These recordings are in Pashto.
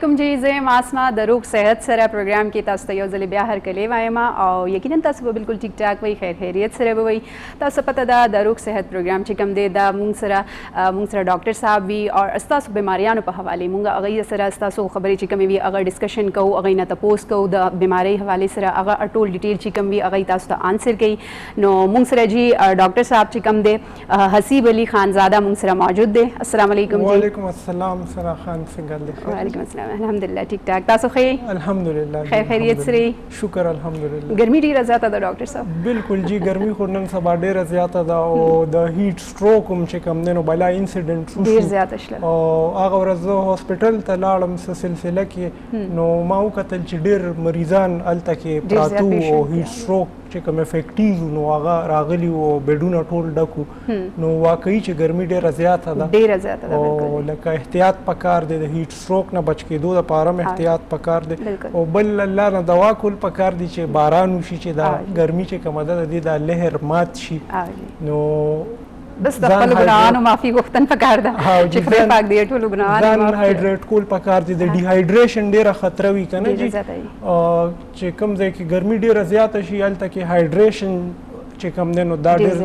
کوم جی زه ماسما د روغ صحت سره پروګرام کې تاسو ته یو ځل بیا هرکلی وایم او یقینا تاسو به بالکل ټیک ټاک وي خیر خیریت سره به وي تاسو پته ده د روغ صحت پروګرام چې کوم دی دا مونږ سره ډاکټر صاحب وي او تاسو بیماریانو په حواله مونږ هغه سره تاسو خبرې چې کوم وي هغه ډسکشن کوو هغه نه تاسو کوو د بیماری حواله سره هغه ټول ډیټیل چې کوم وي هغه تاسو ته آنسر کوي نو مونږ سره جی ډاکټر صاحب چې کوم دی حسیب علي خانزاده مونږ سره موجود دی السلام علیکم جی وعلیکم السلام سره خان څنګه دی وعلیکم السلام الحمدلله ټیک ټاک تاسو ښه الحمدلله خیر خیریت سره شکر الحمدلله ګرمي ډیره زیاته ده ډاکټر صاحب بالکل جی ګرمي خو نن سبا ډیره زیاته ده او د هیټ سټروک هم چې کوم دی نو بلا انسیډنټ ډیر زیاته شله او هغه ورځ زه هاسپټل ته لاړم څه سلسله کې نو ما وکتل چې ډیر مریضان هلته کې پراتو او هیټ سټروک چې کوم افیکټیو نو هغه راغلي او بیډونه ټول ډکو نو واقعي چې ګرمي ډیره زیاته ده ډیره زیاته ده او لکه احتیاط پکار دی د هیټ سټروک نه بچ کېدو لپاره احتیاط پکار دی او بل الله نه دوا کول پکار دی چې باران وشي چې دا ګرمي چې کومه ده د دا لهر مات شي نو بس د خپل ګناهونو معافي غوښتن پکار ده چې خدای پاک دې ټول ګناهونه ځان هایډریټ کول پکار دي د ډي هایډریشن ډیره خطر وي کنه جی چې کوم ځای کې ګرمي ډیره زیاته شي هلته کې هایډریشن چې کوم دی نو دا ډېر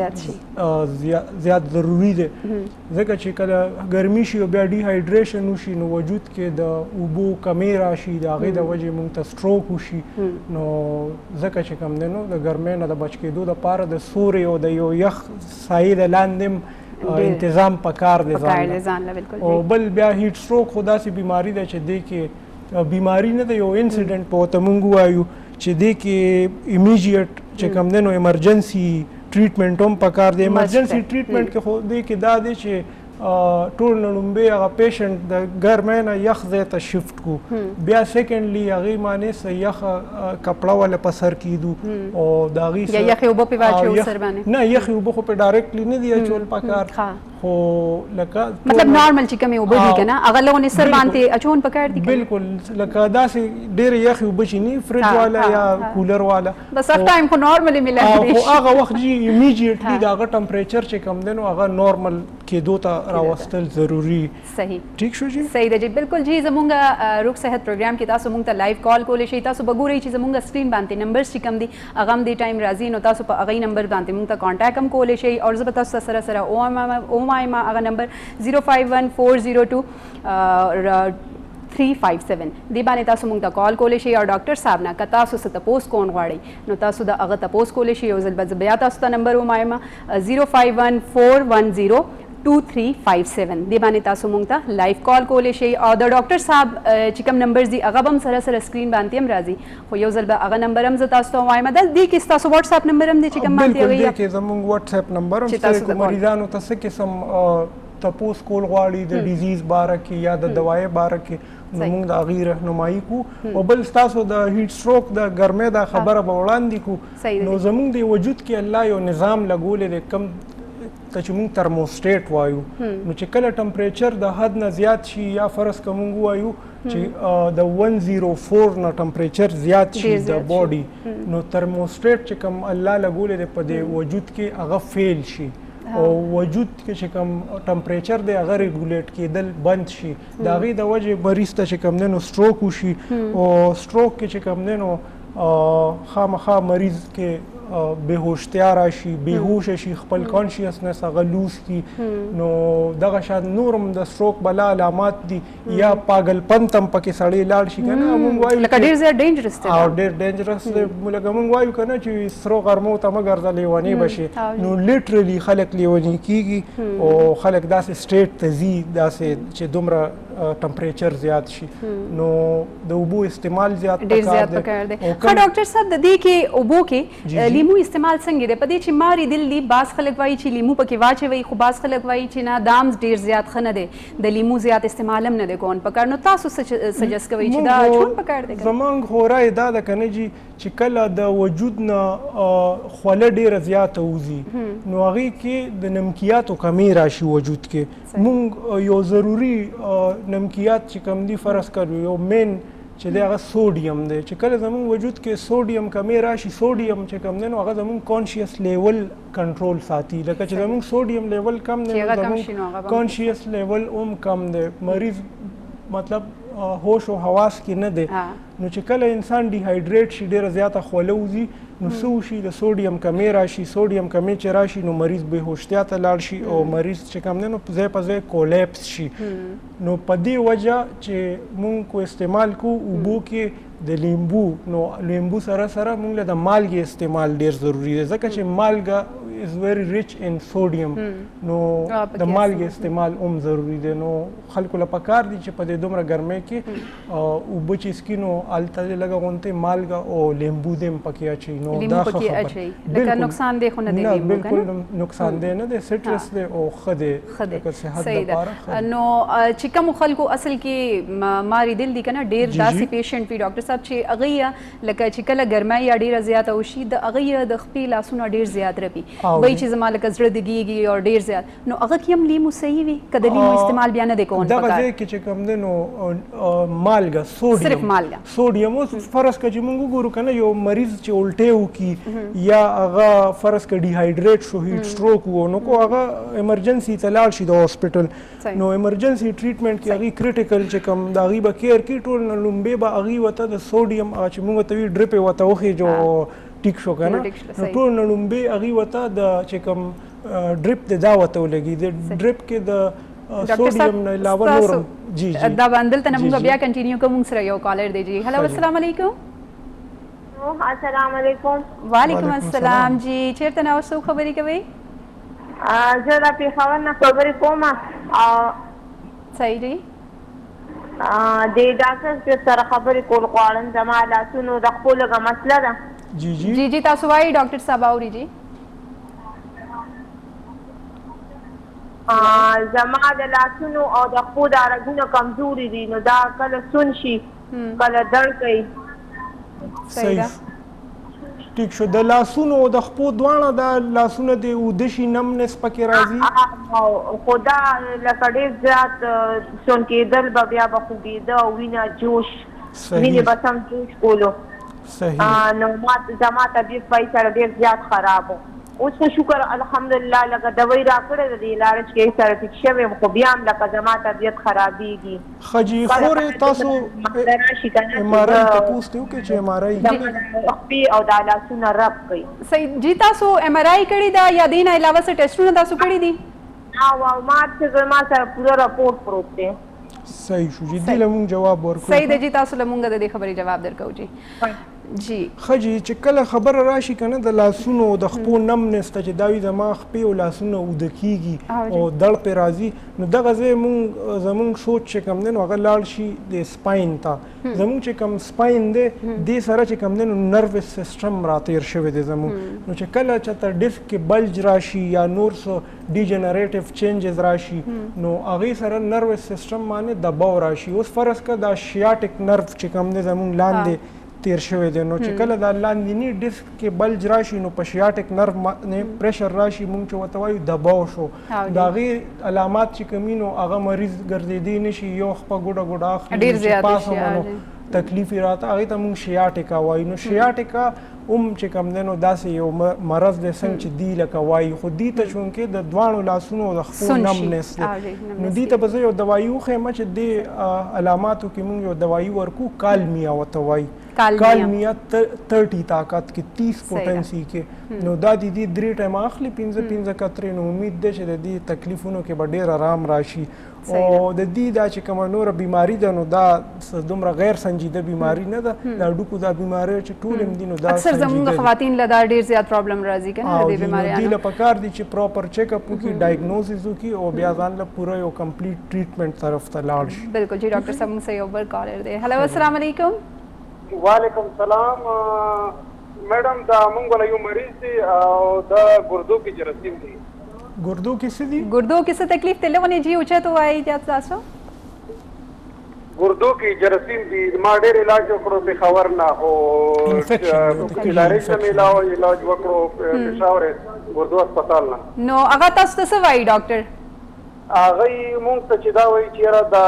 زیات ضروري دی ځکه چې کله ګرمي شي او بیا ډي هایډریشن وشي نو وجود کې د اوبو کمی راشي د هغې د وجې موږ ته سټروک وشي نو ځکه چې کوم دی نو د ګرمۍ نه د بچ کېدو دپاره د سوري او د یو یخ سایې د لاندې انتظام پکار دی ځان او بل بیا هیټ سټروک خو داسې بیماري ده چې دې کې بیماري نه ده یو انسیډنټ په ورته موږ ووایو چې دې کې ایمیجیټ چې کوم دی نو ایمرجنسي ټریټمنټ هم پکار دی ایمرجنسي ټریټمنټ کې خو دې کې دا دی چې ټول نه لومبې هغه پیشنټ د ګرمۍ نه یخ ځای ته شفټ کو بیا سیکنډلی هغې معنې څه یخه کپړه وله په سر کېدو او د هغې یا یخې اوبه پې واچوو سر باندې نه یخې اوبه خو پې ډایرکټلی نه دي اچول پکار خو لکه مطلب نارمل چې کومې اوبه دي که نه هغه لغونې سر باندې اچون پکار دي بالکل لکه داسې ډېرې یخې اوبه چې نه فرج والا یا کولر والا بس هر ټایم خو نارملي ملاوي خو هغه وخت جي ایمیډیټلی د هغه ټمپریچر چې کوم دی نو هغه نارمل کېدو ته راوستل ضروري صحیح ټیک شو جی صحیح ده جی بالکل جی زمونږ روغ صحت پروګرام کې تاسو مونږ ته لایو کال کولی شئ تاسو به ګورئ چې زمونږ سکرین باندې نمبرز چې کوم دي هغه هم دې ټایم راځي نو تاسو په هغې نمبر باندې مونږ ته کانټیکټ هم کولی شئ او زه به تاسو سره ووایم هغه نمبر 051-402 357 دې باندې تاسو مونږ ته کال کولی شئ او ډاکټر صاحب نه که تاسو څه تپوس کول غواړئ نو تاسو د هغه تپوس کولی شئ یو ځل به زه بیا تاسو ته نمبر ووایم 051-410 2357 دې باندې تاسو مونږ ته لایو کال کولی شئ او د ډاکټر صاحب چې کوم نمبرز دي هغه به هم سره سکرین باندې هم راځي خو یو ځل به هغه نمبر هم زه تاسو ته ووایم دې کې ستاسو واتساپ نمبر هم دی چې کوم باندې بالکل دې کې زموږ واتساپ نمبر هم شته مریضانو ته څه قسم تپوس کول غواړي د ډیزیز باره کې یا د دوایي باره کې نو موږ د هغې رهنمایي کوو او بل ستاسو د هیټ سټروک د ګرمۍ دا خبره به وړاندې کوو نو زموږ د وجود کې الله یو نظام لګولی دی کم ته چې موږ ترموسټیټ وایو نو چې کله ټمپریچر د حد نه زیات شي یا فرض که موږ ووایو چې د 104 نه ټمپریچر زیات شي د باډي نو ترموسټیټ چې کوم الله لګولی دی په دې وجود کې هغه فیل شي او وجود کې چې کوم ټمپریچر دی هغه ریګولیټ کېدل بند شي د هغې د وجې مریض ته چې کوم دی نو سټروک وشي او سټروک کې چې کوم دی نو خامخا مریض کې بېهوشتیا راشي بېهوشه شي خپل کانشیسنس هغه لوز کړي نو دغه شان نور هم د سټروک بلا علامات دي یا پاگلپن ته هم پکې سړی لاړ شي که نه موږ وایو لکه ډېر زیات ډینجرس دی او ډېر ډینجرس دی لکه موږ وایو که نه چې سرو غرمو ته مه ګرځه لیونی به شي نو لیټرلی خلک لیونی کېږي او خلک داسې سټیټ ته ځي داسې چې دومره ټمپریچر زیات شي نو د اوبو استعمال زیات پکار دی ښه ډاکټر صاحب د دې کې اوبو کې لیمو استعمال څنګه دی په دې چې ماری دل دی باز خلک وایي چې لیمو پکې واچوي خو باز خلک وایي چې نه دام ډیر زیات ښه نه دی د لیمو زیات استعمال هم نه دی کول پکار نو تاسو سجست کوئ چې دا چون پکار دی زمونږ خو رایې دا ده که نه جي چې کله د وجود نه خوله ډیره زیاته وځي نو هغې کې د نمکیاتو کمی راشي وجود کې مونږ یو ضروري نمکیات چې کم دي فرض کړو یو مین چې دی هغه سوډیم دی چې کله زموږ وجود کې سوډیم کمی راشي سوډیم چې کم دی نو هغه زموږ کانشیس لیول کنټرول ساتي لکه چې زموږ سوډیم لیول کم دی زموږ کانشیس لیول هم کم دی مریض مطلب هوش او حواس کې نه دی نو چې کله انسان ډیهایډریټ شي ډېره زیاته خوله وځي نو څه وشي د سوډیم کمی راشي سوډیم کمی چې راشي نو مریض بېهوشتیا ته لاړ شي او مریض چې کوم دی نو ځای په ځای کولیپس شي نو په دې وجه چې مونږ کو استعمال کو اوبو کې د لیمبو نو لیمبو سره سره مونږ له د مالګې استعمال ډېر ضروري دی ځکه چې مالګه is very rich in sodium نو د مالګې استعمال هم ضروری دی نو خلکو له پکار دي چې په دې دومره ګرمۍ کې اوبه چې څکي نو هلته دې لږه غونتې مالګه او لیمبو دې هم پکې اچوي نو دا ښه خبره لکه نقصان دی خو نه دی لیمبو بالکل نقصان دی نه دی سټرس دی او ښه دی لکه صحت دپاره نو چې کومو خلکو اصل کې ماریدل دي که نه ډېر داسې پیشنټ وي ډاکټر صاحب چې هغوی لکه چې کله ګرمۍ یا ډېره زیاته وشي د هغوی د خپې لاسونه ډېر زیات رپي وایي چې زما لکه زړه دګېږي او ډېر زیات نو هغه کې هم لیمو صحیح وي که د لیمو استعمال بیا نه دی کوون دغه ځای کې چې کوم دی نو مالګه صرف مالګه سوډیم اوس فرض که چې موږ وګورو که نه یو مریض چې الټۍ وکړي یا هغه فرض که ډیهایډریټ شو هیټ سټروک و نو کو هغه ایمرجنسي ته لاړ شي د هاسپټل نو ایمرجنسي ټریټمنټ کې هغوی کریټیکل چې کوم د هغوی به کیر کړي ټول نه لومبې به هغوی ورته د سوډیم چې موږ ته وي ډریپ یې ورته وخېجو ټیک شو که نه نو ټول نه لومبې هغوی ورته د چې کوم ډریپ دی دا ورته ولګي د ډریپ کې د سوډیم نه علاوه نورم جی جی دا باندې ته موږ بیا کنټینیو کوو موږ سره یو کالر دی جی هلو السلام علیکم السلام علیکم وعلیکم السلام جی چیرته نه اوسو خبرې کوئ زه د پېښور نه خبرې کوم صحیح دی د ډاکټر سره خبرې کول غواړم زما لاسونو د خپو لږه مسله ده جی جی جی جی تاسو وایي ډاکټر صاحب اوري جی زما د لاسونو او د خپو دا رګونه کمزوري دي نو دا کله سون شي کله درد کوي صحیح ټیک شو د لاسونو او د خپو دواړه د لاسونه د اوده شي نمنس پکې راځي خو دا لکه ډېر زیات سون کېدل به بیا به خوږېده او وینه جوش وینې به سم جوش کولو نو زما طبیعت پای سره ډېر زیات خراب و اوس خو شکر الحمدلله لکه دوی راکړې ده د علاج کې سره ټیک شوی یم خو بیا هم لکه زما طبیعت خرابېږي ښه جي خورې تاسو ایم آر آی تپوس دې وکړئ چې ایم آر آی خپې او دا لاسونه رب کوي صحیح جی تاسو ایم آر آی کړې ده یا دې نه علاوه څه ټیسټونه تاسو کړي دي ما چې ما سره پوره راپورټ پروت دی صحیح شو جی دې له موږ جواب ورکړو صحیح دی جی تاسو له موږ د دې خبرې جواب درکوو جی جی ښه جی چې کله خبره راشي که نه د لاسونو د خپو نمنس ته چې دا وي زما خپې او لاسونه اوده کېږي او دړ پرې راځي نو دغه ځای زمونږ سوچ چې کوم دی نو هغه لاړ شي د سپاین ته زمونږ چې کوم سپاین دی دې سره چې کوم دی نو نروس سیسټم راتېر شوی دی زمونږ نو چې کله چېرته ډسک کې بلج راشي یا نور څه ډیجنریټیو چینجز راشي نو هغې سره نروس سیسټم باندې دباو راشي اوس فرض که دا شیاټک نرو چې کوم دی زمونږ لاندې تیر شوی دی نو چې کله دا لاندینی ډسک کې بلج راشي نو په شیاټک نرو باندې پریشر راشي موږ چې ورته وایو دباو شو د هغې علامات چې کوم وي نو هغه مریض ګرځېدی نه شي یو خپه ګوډه ګوډه اخلي تکلیف یې راته هغې ته موږ شیاټکا وایو نو شیاټکا چې کوم دی نو داسې یو مرض دی څنګه چې دی لکه وایي خو دې ته چونکې د دواړو لاسونو او د خپو نمنس دی نو دې ته به زه یو دوایي وښیم چې دې علاماتو کې موږ یو دوایي ورکو کالمیا ورته وایي کالمیا 30 طاقت کې 30 پوټنسي کې نو دا د دې 3 ټایمه اخلي 15 کترې نو امید دی چې د دې تکلیفونو کې به ډېر آرام راشي او د دې دا چې کومه نوره بیماري ده نو دا دومره غیر سنجیده بیماري نه ده د هډوکو دا بیماري چې ټول هم دي نو دا اکثر زموږ خواتین له دا ډېر زیات پرابلم راځي که نه د دې بیماریانو دې له پکار دي چې پراپر چیک اپ وکړي ډایګنوزز وکړي او بیا ځان له پوره یو کمپلیټ ټریټمنټ طرف ته لاړ شي بالکل جی ډاکټر صاحب موږ سره یو بل کالر دی هلو السلام علیکم وعلیکم السلام میډم دا موږ له یو مریض دی او د ګردو کې جراثیم دی ګردو کې څه دي ګردو کې څه تکلیف دی لونې جی اوچت وایي جات تاسو ګردو کې جراثیم دي ما ډېر علاج وکړو پېښور نه او علاج وکړو پېښور ګردو هسپتال نه نو هغه تاسو ته څه وایي ډاکټر هغوی مونږ ته چې دا وایي چې یاره دا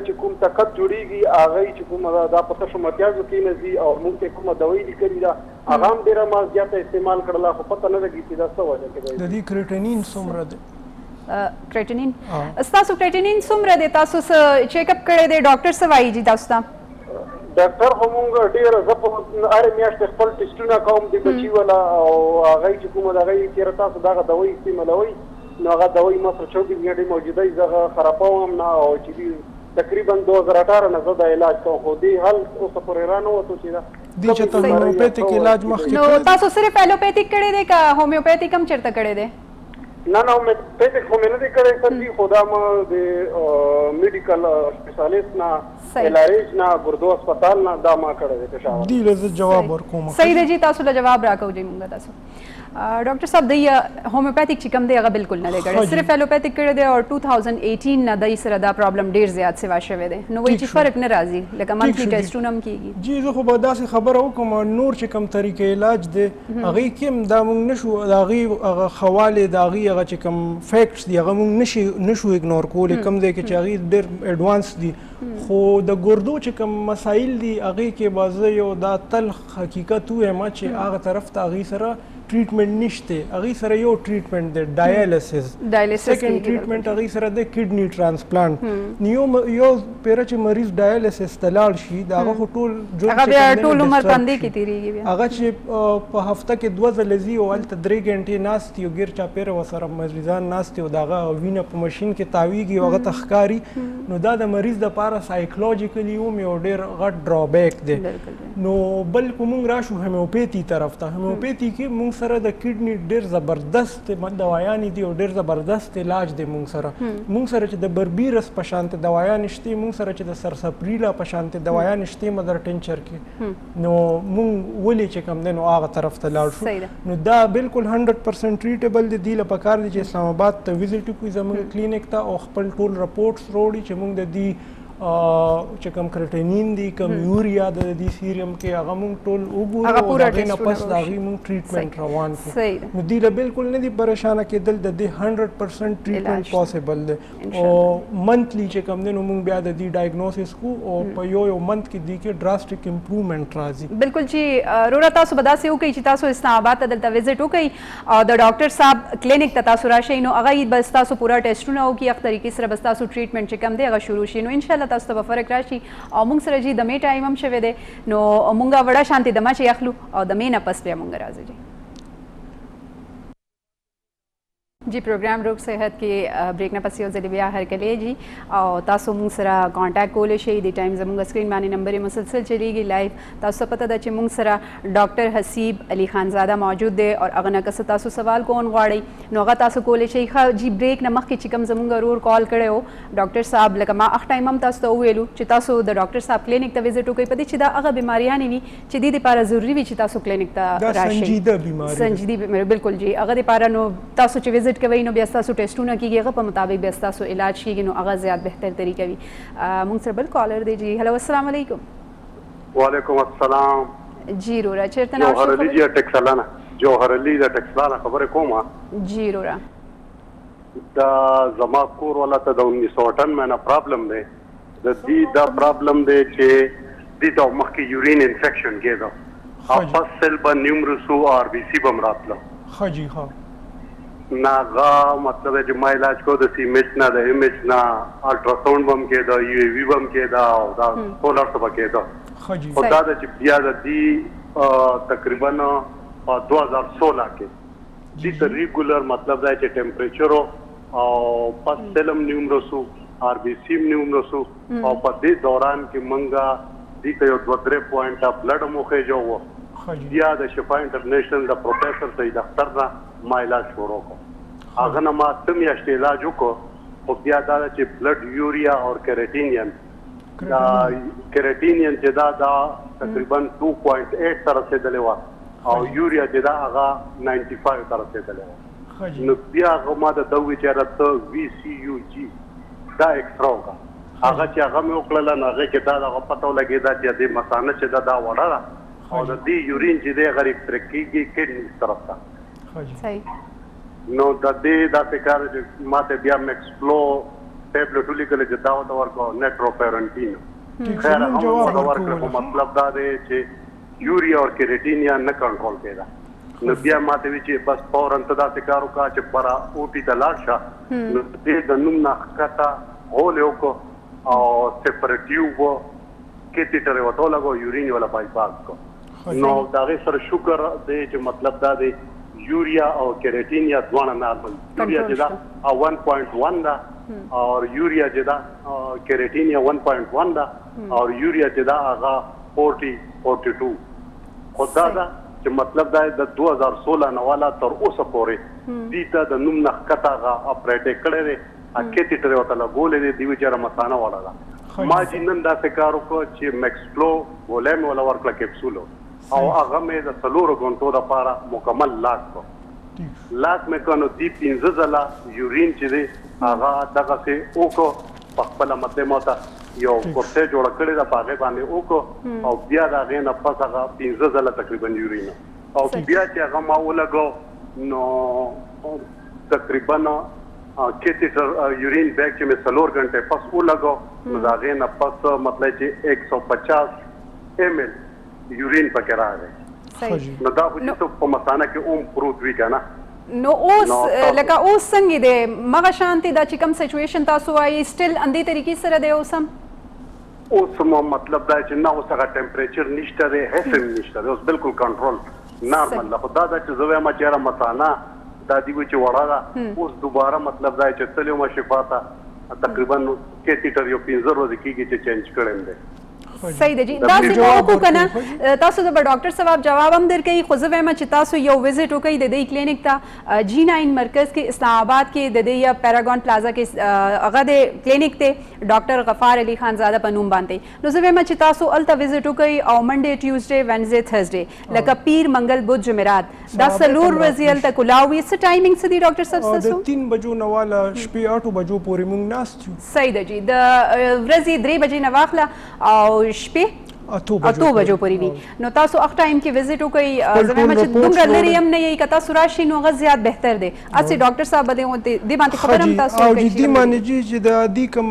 چې کوم طاقت جوړېږي هغوی چې کومه دا په تشو متیازو کې نه ځي او مونږ ته کومه دوایي لیکلې ده هغه هم ډېره ما زیاته استعمال کړله خو پته نه لګي چې دا څه وجه کې دی د دې کرټینین څومره دی کرټینین تاسو کرټینین څومره دی تاسو چیک اپ کړی دی ډاکټر څه وایي جی تاسو ته ډاکټر خو مونږ ډېر زه په هرې میاشتې خپل ټسټونه کوم د بچي والا او هغه چې کومه د هغې چېرې تاسو دغه دوايي استعمالوئ نو هغه دوايي ما سره 24 غنټې موجوده وي زه هغه خرابوم نه او چې تقریبا 2018 نه زه د علاج کوم خو دې حل اوسه پورې را نه وتو چې دې چې ته هومیوپیتیک علاج مخکې نو تاسو صرف ایلوپیتیک کړی دی که هومیوپیتیک هم چېرته کړی دی نه هومیوپیتیک خو مې نه دی کړی سر جي خو دا ما د میډیکل سپیشالیست نه LRH نه ګردو هسپتال نه دا ما کړی دی پېښور دې له زه جواب ورکوم صحیح دی جی تاسو له جواب راکوو جی مونږ تاسو ډاکټر صاحب دی هومیوپیتیک چې کوم دی هغه بالکل نه دی کړی صرف ایلوپیتیک کړی دی او 2018 نه دی سره دا پرابلم ډیر زیات سیوا شوی دی نو وایي چې فرق نه راځي لکه منتلي ټیسټونه هم کیږي جی زه خو به داسې خبره وکړم نور چې کوم طریقې علاج دی هغې کې هم دا موږ نشو د هغې هغه خوالې د هغې هغه چې کوم فیکټس دي هغه موږ نشو اګنور کولی کوم دی کې چې هغې ډېر ایډوانس دي خو د ګردو چې کوم مسایل دي هغې کې به زه یو دا تلخ حقیقت ووایم چې هغه طرف ته هغې سره ټریټمنټ نشته هغې سره یو ټریټمنټ دی ډایالسس سیکنډ ټریټمنټ هغې سره دی کډني ټرانسپلانټ یو پیره چې مریض ډایالسس ته لاړ شي د هغه خو ټول عمر باندې کې تېرېږي هغه چې په هفته کې 2 ځله ځي او هلته 3 غنټې ناست وي او ګیر چاپېره ورسره مریضان ناست وي او د هغه وینه په مشین کې تاویږي او هغه ته ښکاري نو دا د مریض دپاره سایکولوجیکلي هم یو ډېر غټ ډرابیک دی نو بل که موږ راشو هومیوپیتي طرف ته هومیوپیتي کې موږ سره د کډني ډېر زبردست دوايانې دي او ډېر زبردست علاج دی موږ سره چې د بربیرس په شانتې دوايانې شته موږ سره چې د سرسپریلا په شانتې دوايانې شته مدر ټینچر کې نو موږ ولې چې کوم دی نو هغه طرف ته لاړ شو نو دا بالکل 100% ټریټیبل دی دې له پکار دی چې اسلام آباد ته وزټ وکړي زموږ کلینیک ته او خپل ټول رپورټس راوړي چې موږ د دې چې کوم کرټینین دی کوم یوریا د دې سیریم کې هغه موږ ټول وګورو او هغې نه پس د هغې موږ ټریټمنټ روان کړو نو دوی له بالکل نه دي پریشانه کېدل د دې 100% ټریټمنټ پاسبل دی او منتلی چې کوم دی نو موږ بیا د دې ډایګنوسس کوو او په یو منت کې دې کې ډراسټیک امپروومنټ راځي بالکل چې روره تاسو به داسې وکړئ چې تاسو اسلام آباد ته دلته وزټ وکړئ او د ډاکټر صاحب کلینیک ته تاسو راشئ نو هغه بس تاسو پوره ټیسټونه وکړي هغه طریقې سره بس تاسو ټریټمنټ چې کوم دی هغه شروع شي نو انشاءالله تاسو ته به فرق راشي او موږ سره جی دمې ټایم هم شوی دی نو موږ وړه شانتې دمه چې اخلو او دمې نه پس بیا موږ راځو جی जी प्रोग्राम روغ صحت کې بریک نه پس یو ځل بیا هرکلی جی او تاسو موږ سره کانټیکټ کولی شئ د ټایم زموږ سکرین باندې نمبر مسلسل چلیږي لایو تاسو پته ده چې موږ سره ډاکټر حسیب علي خانزاده موجود دی او هغه نه که تاسو سوال کون غواړئ نو هغه تاسو کولی شئ جی بریک نه مخکې چې کوم زموږ ورور کال کړی و ډاکټر صاحب لکه ما اخ ټایم هم تاسو ته وویلو چې تاسو د ډاکټر صاحب کلینیک ته وزټ وکړئ په دې چې دا هغه بیماریانې وي چې دې دپاره ضروري وي چې تاسو کلینیک ته راشئ سنجیده بیماري بالکل جی هغه دپاره نو تاسو چې وزټ کوئ نو بیا ستاسو ټیسټونه کیږي هغه په مطابق بیا ستاسو علاج کیږي نو هغه زیات بهتر طریقه وي موږ سره بل کالر دی جی هلو السلام علیکم وعلیکم السلام جی رورا چیرته نه جوهر علی جی ټکسلانه جوهر علی د ټکسلانه خبره کومه جی رورا دا زما کور ولا ته د 1998 مې پرابلم دی د دې دا پرابلم دی چې دې ته مخکې یورین انفیکشن کېده اپس سیل به نیومرسو آر بی سی بم راتله ها جی ها ناغا مطلب ہے جو ما علاج کو د سیمیج نه د ایمیج نه الټراساوند بم کې دا یو وی بم کې دا او دا سولر سبا کې دا خجی او دا د بیا د دې تقریبا 2016 کې دې ریګولر مطلب دا چې ټمپریچر او پس سلم نیومرسو آر بی سی نیومرسو او په دې دوران کې منګه دې یو 2-3 پوینټ بلډ موخه جو بیا د شفا انټرنیشنل د پروفیسر سید اختر نه ما علاج شروع کړ هغه نه ما تم یاشت علاج وکړ خو بیا دا چې بلډ یوریا او کیراتینین دا کیراتینین چې دا تقریبا 2.8 تر رسیدلی و او یوریا چې دا هغه 95 تر رسیدلی و نو بیا هغه ما د دوی چې راته وی سی یو جی دا ایکسترا وکړه هغه چې هغه مې وکړله نو هغې کې دا پته ولګېده چې دې مثانه چې دا وړه ده او د دې یورین چې دی غریب ترې کېږي کډني طرف ته نو د دې داسې کار چې ما ته بیا مکسپلو ټیبلېټ ولیکلی چې دا ورته ورکړو نیټروپیرنټین خیر هم ورته ورکړه خو مطلب دا دی چې یوریا او کیراتین یا نه کنټرول کېده نو بیا ماته وی چې بس فورا ته دا کارو کا چې برا اوټی ته لاړ شه نو دې د نوم نه ښکته هول یو کو او سپریټیو وو کیتیټر وته لګو یورین ولا بایپاس کو نو دا غي سره شکر دې چې مطلب دا دی یوریا او کیریټین یا دوانه نارمل یوریا چې دا 1.1 دا او یوریا چې دا کیریټین یا 1.1 دا او یوریا چې دا هغه 42 خدا دا چې مطلب دا د 2016 نه والا تر اوسه پورې دې ته د نوم نخکتا غا اپریټ کړي دي ا کیتیټر وته لګولې دی وچاره مسانه وړه دا ما جنن دا کارو کو چې میکسفلو ولیم ولا ورکړه کیپسولو او هغه مې د څلورو غونټو لپاره مکمل لاک کو لاک مې کنو دی 15 ځله یورین چې دی هغه دغه سه اوکو په خپل مته موته یو کورسه جوړ کړی دا پاغه باندې اوکو او بیا دا غینه پس هغه 15 ځله تقریبا یورین او بیا چې هغه ما ولګو نو تقریبا کیتیټر یورین بیگ چې مې څلور غنټه پس ولګو نو دا غینه پس مطلب چې 150 ml یورین پکې راغی نو دا خو چې په مسانه کې اوم پروت وی کنه نو اوس لکه اوس څنګه دی مغه شانتي دا چې کوم سچويشن تاسو وايي سټیل اندې طریقې سره دی اوسم اوس مو مطلب دا چې نو څنګه ټمپریچر نشته دی هیڅ نشته دی اوس بالکل کنټرول نارمل خدا دا چې زوی ما چیرې مسانه دا دی چې وړا دا اوس دوباره مطلب دا چې تلو ما شفاته تقریبا کیتیټر یو 15 ورځې کېږي چې چینج کړم دی صحیح دی جی دا څه کو کنه تاسو د ډاکټر صاحب جواب هم درکې خو زه وایم چې تاسو یو وزټ وکړئ د دې کلینیک ته G9 مرکز کې اسلام آباد کې د دې یا پیراګون پلازا کې هغه د کلینیک ته ډاکټر غفار علي خانزاده په نوم باندې نو زه وایم چې تاسو الته وزټ وکړئ او منډه ټیوزډے وینزډے تھرسډے لکه پیر منګل بدھ جمعرات دا سلور ورځې الته کولاوي څه ټایمینګ څه دی ډاکټر صاحب تاسو 3 بجو نه والا شپې 8 بجو پورې موږ ناست یو صحیح دی جی د ورځې 3 بجې نه واخله او شپې 8 بجو پورې وي نو تاسو اخ ټایم کې وزټ وکړئ زما چې دومره لري هم نه یې کتا سوراشي نو غو زیات بهتر دی اسی ډاکټر صاحب دې باندې خبر هم تاسو او دې باندې چې د دې کوم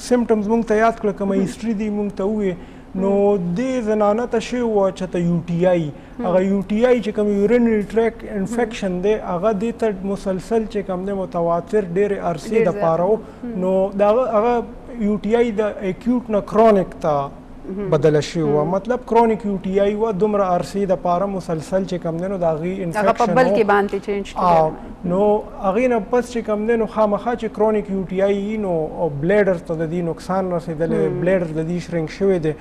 سیمټمز مونږ ته یاد کړل کوم هیستوري دی مونږ ته وې نو دې زنانه ته شی و چې ته یو ټي آی هغه یو ټي آی چې کوم یورینری ټریک انفیکشن دی هغه دې ته مسلسل چې کوم دی متواتر ډېر عرصې د پاره نو دا هغه یو ټي آی د اکیوټ نه کرونیک ته بدل شي و مطلب کرونیک یو ټي آی و دومره عرصې د پاره مسلسل چې کوم دی نو دا غي انفیکشن هغه په بل کې باندې چینج کړي نو هغه نه پس چې کوم دی نو خامخا چې کرونیک یو ټي آی نو بلیډر ته د دې نقصان رسیدلې بلیډر د دې شرنک شوی دی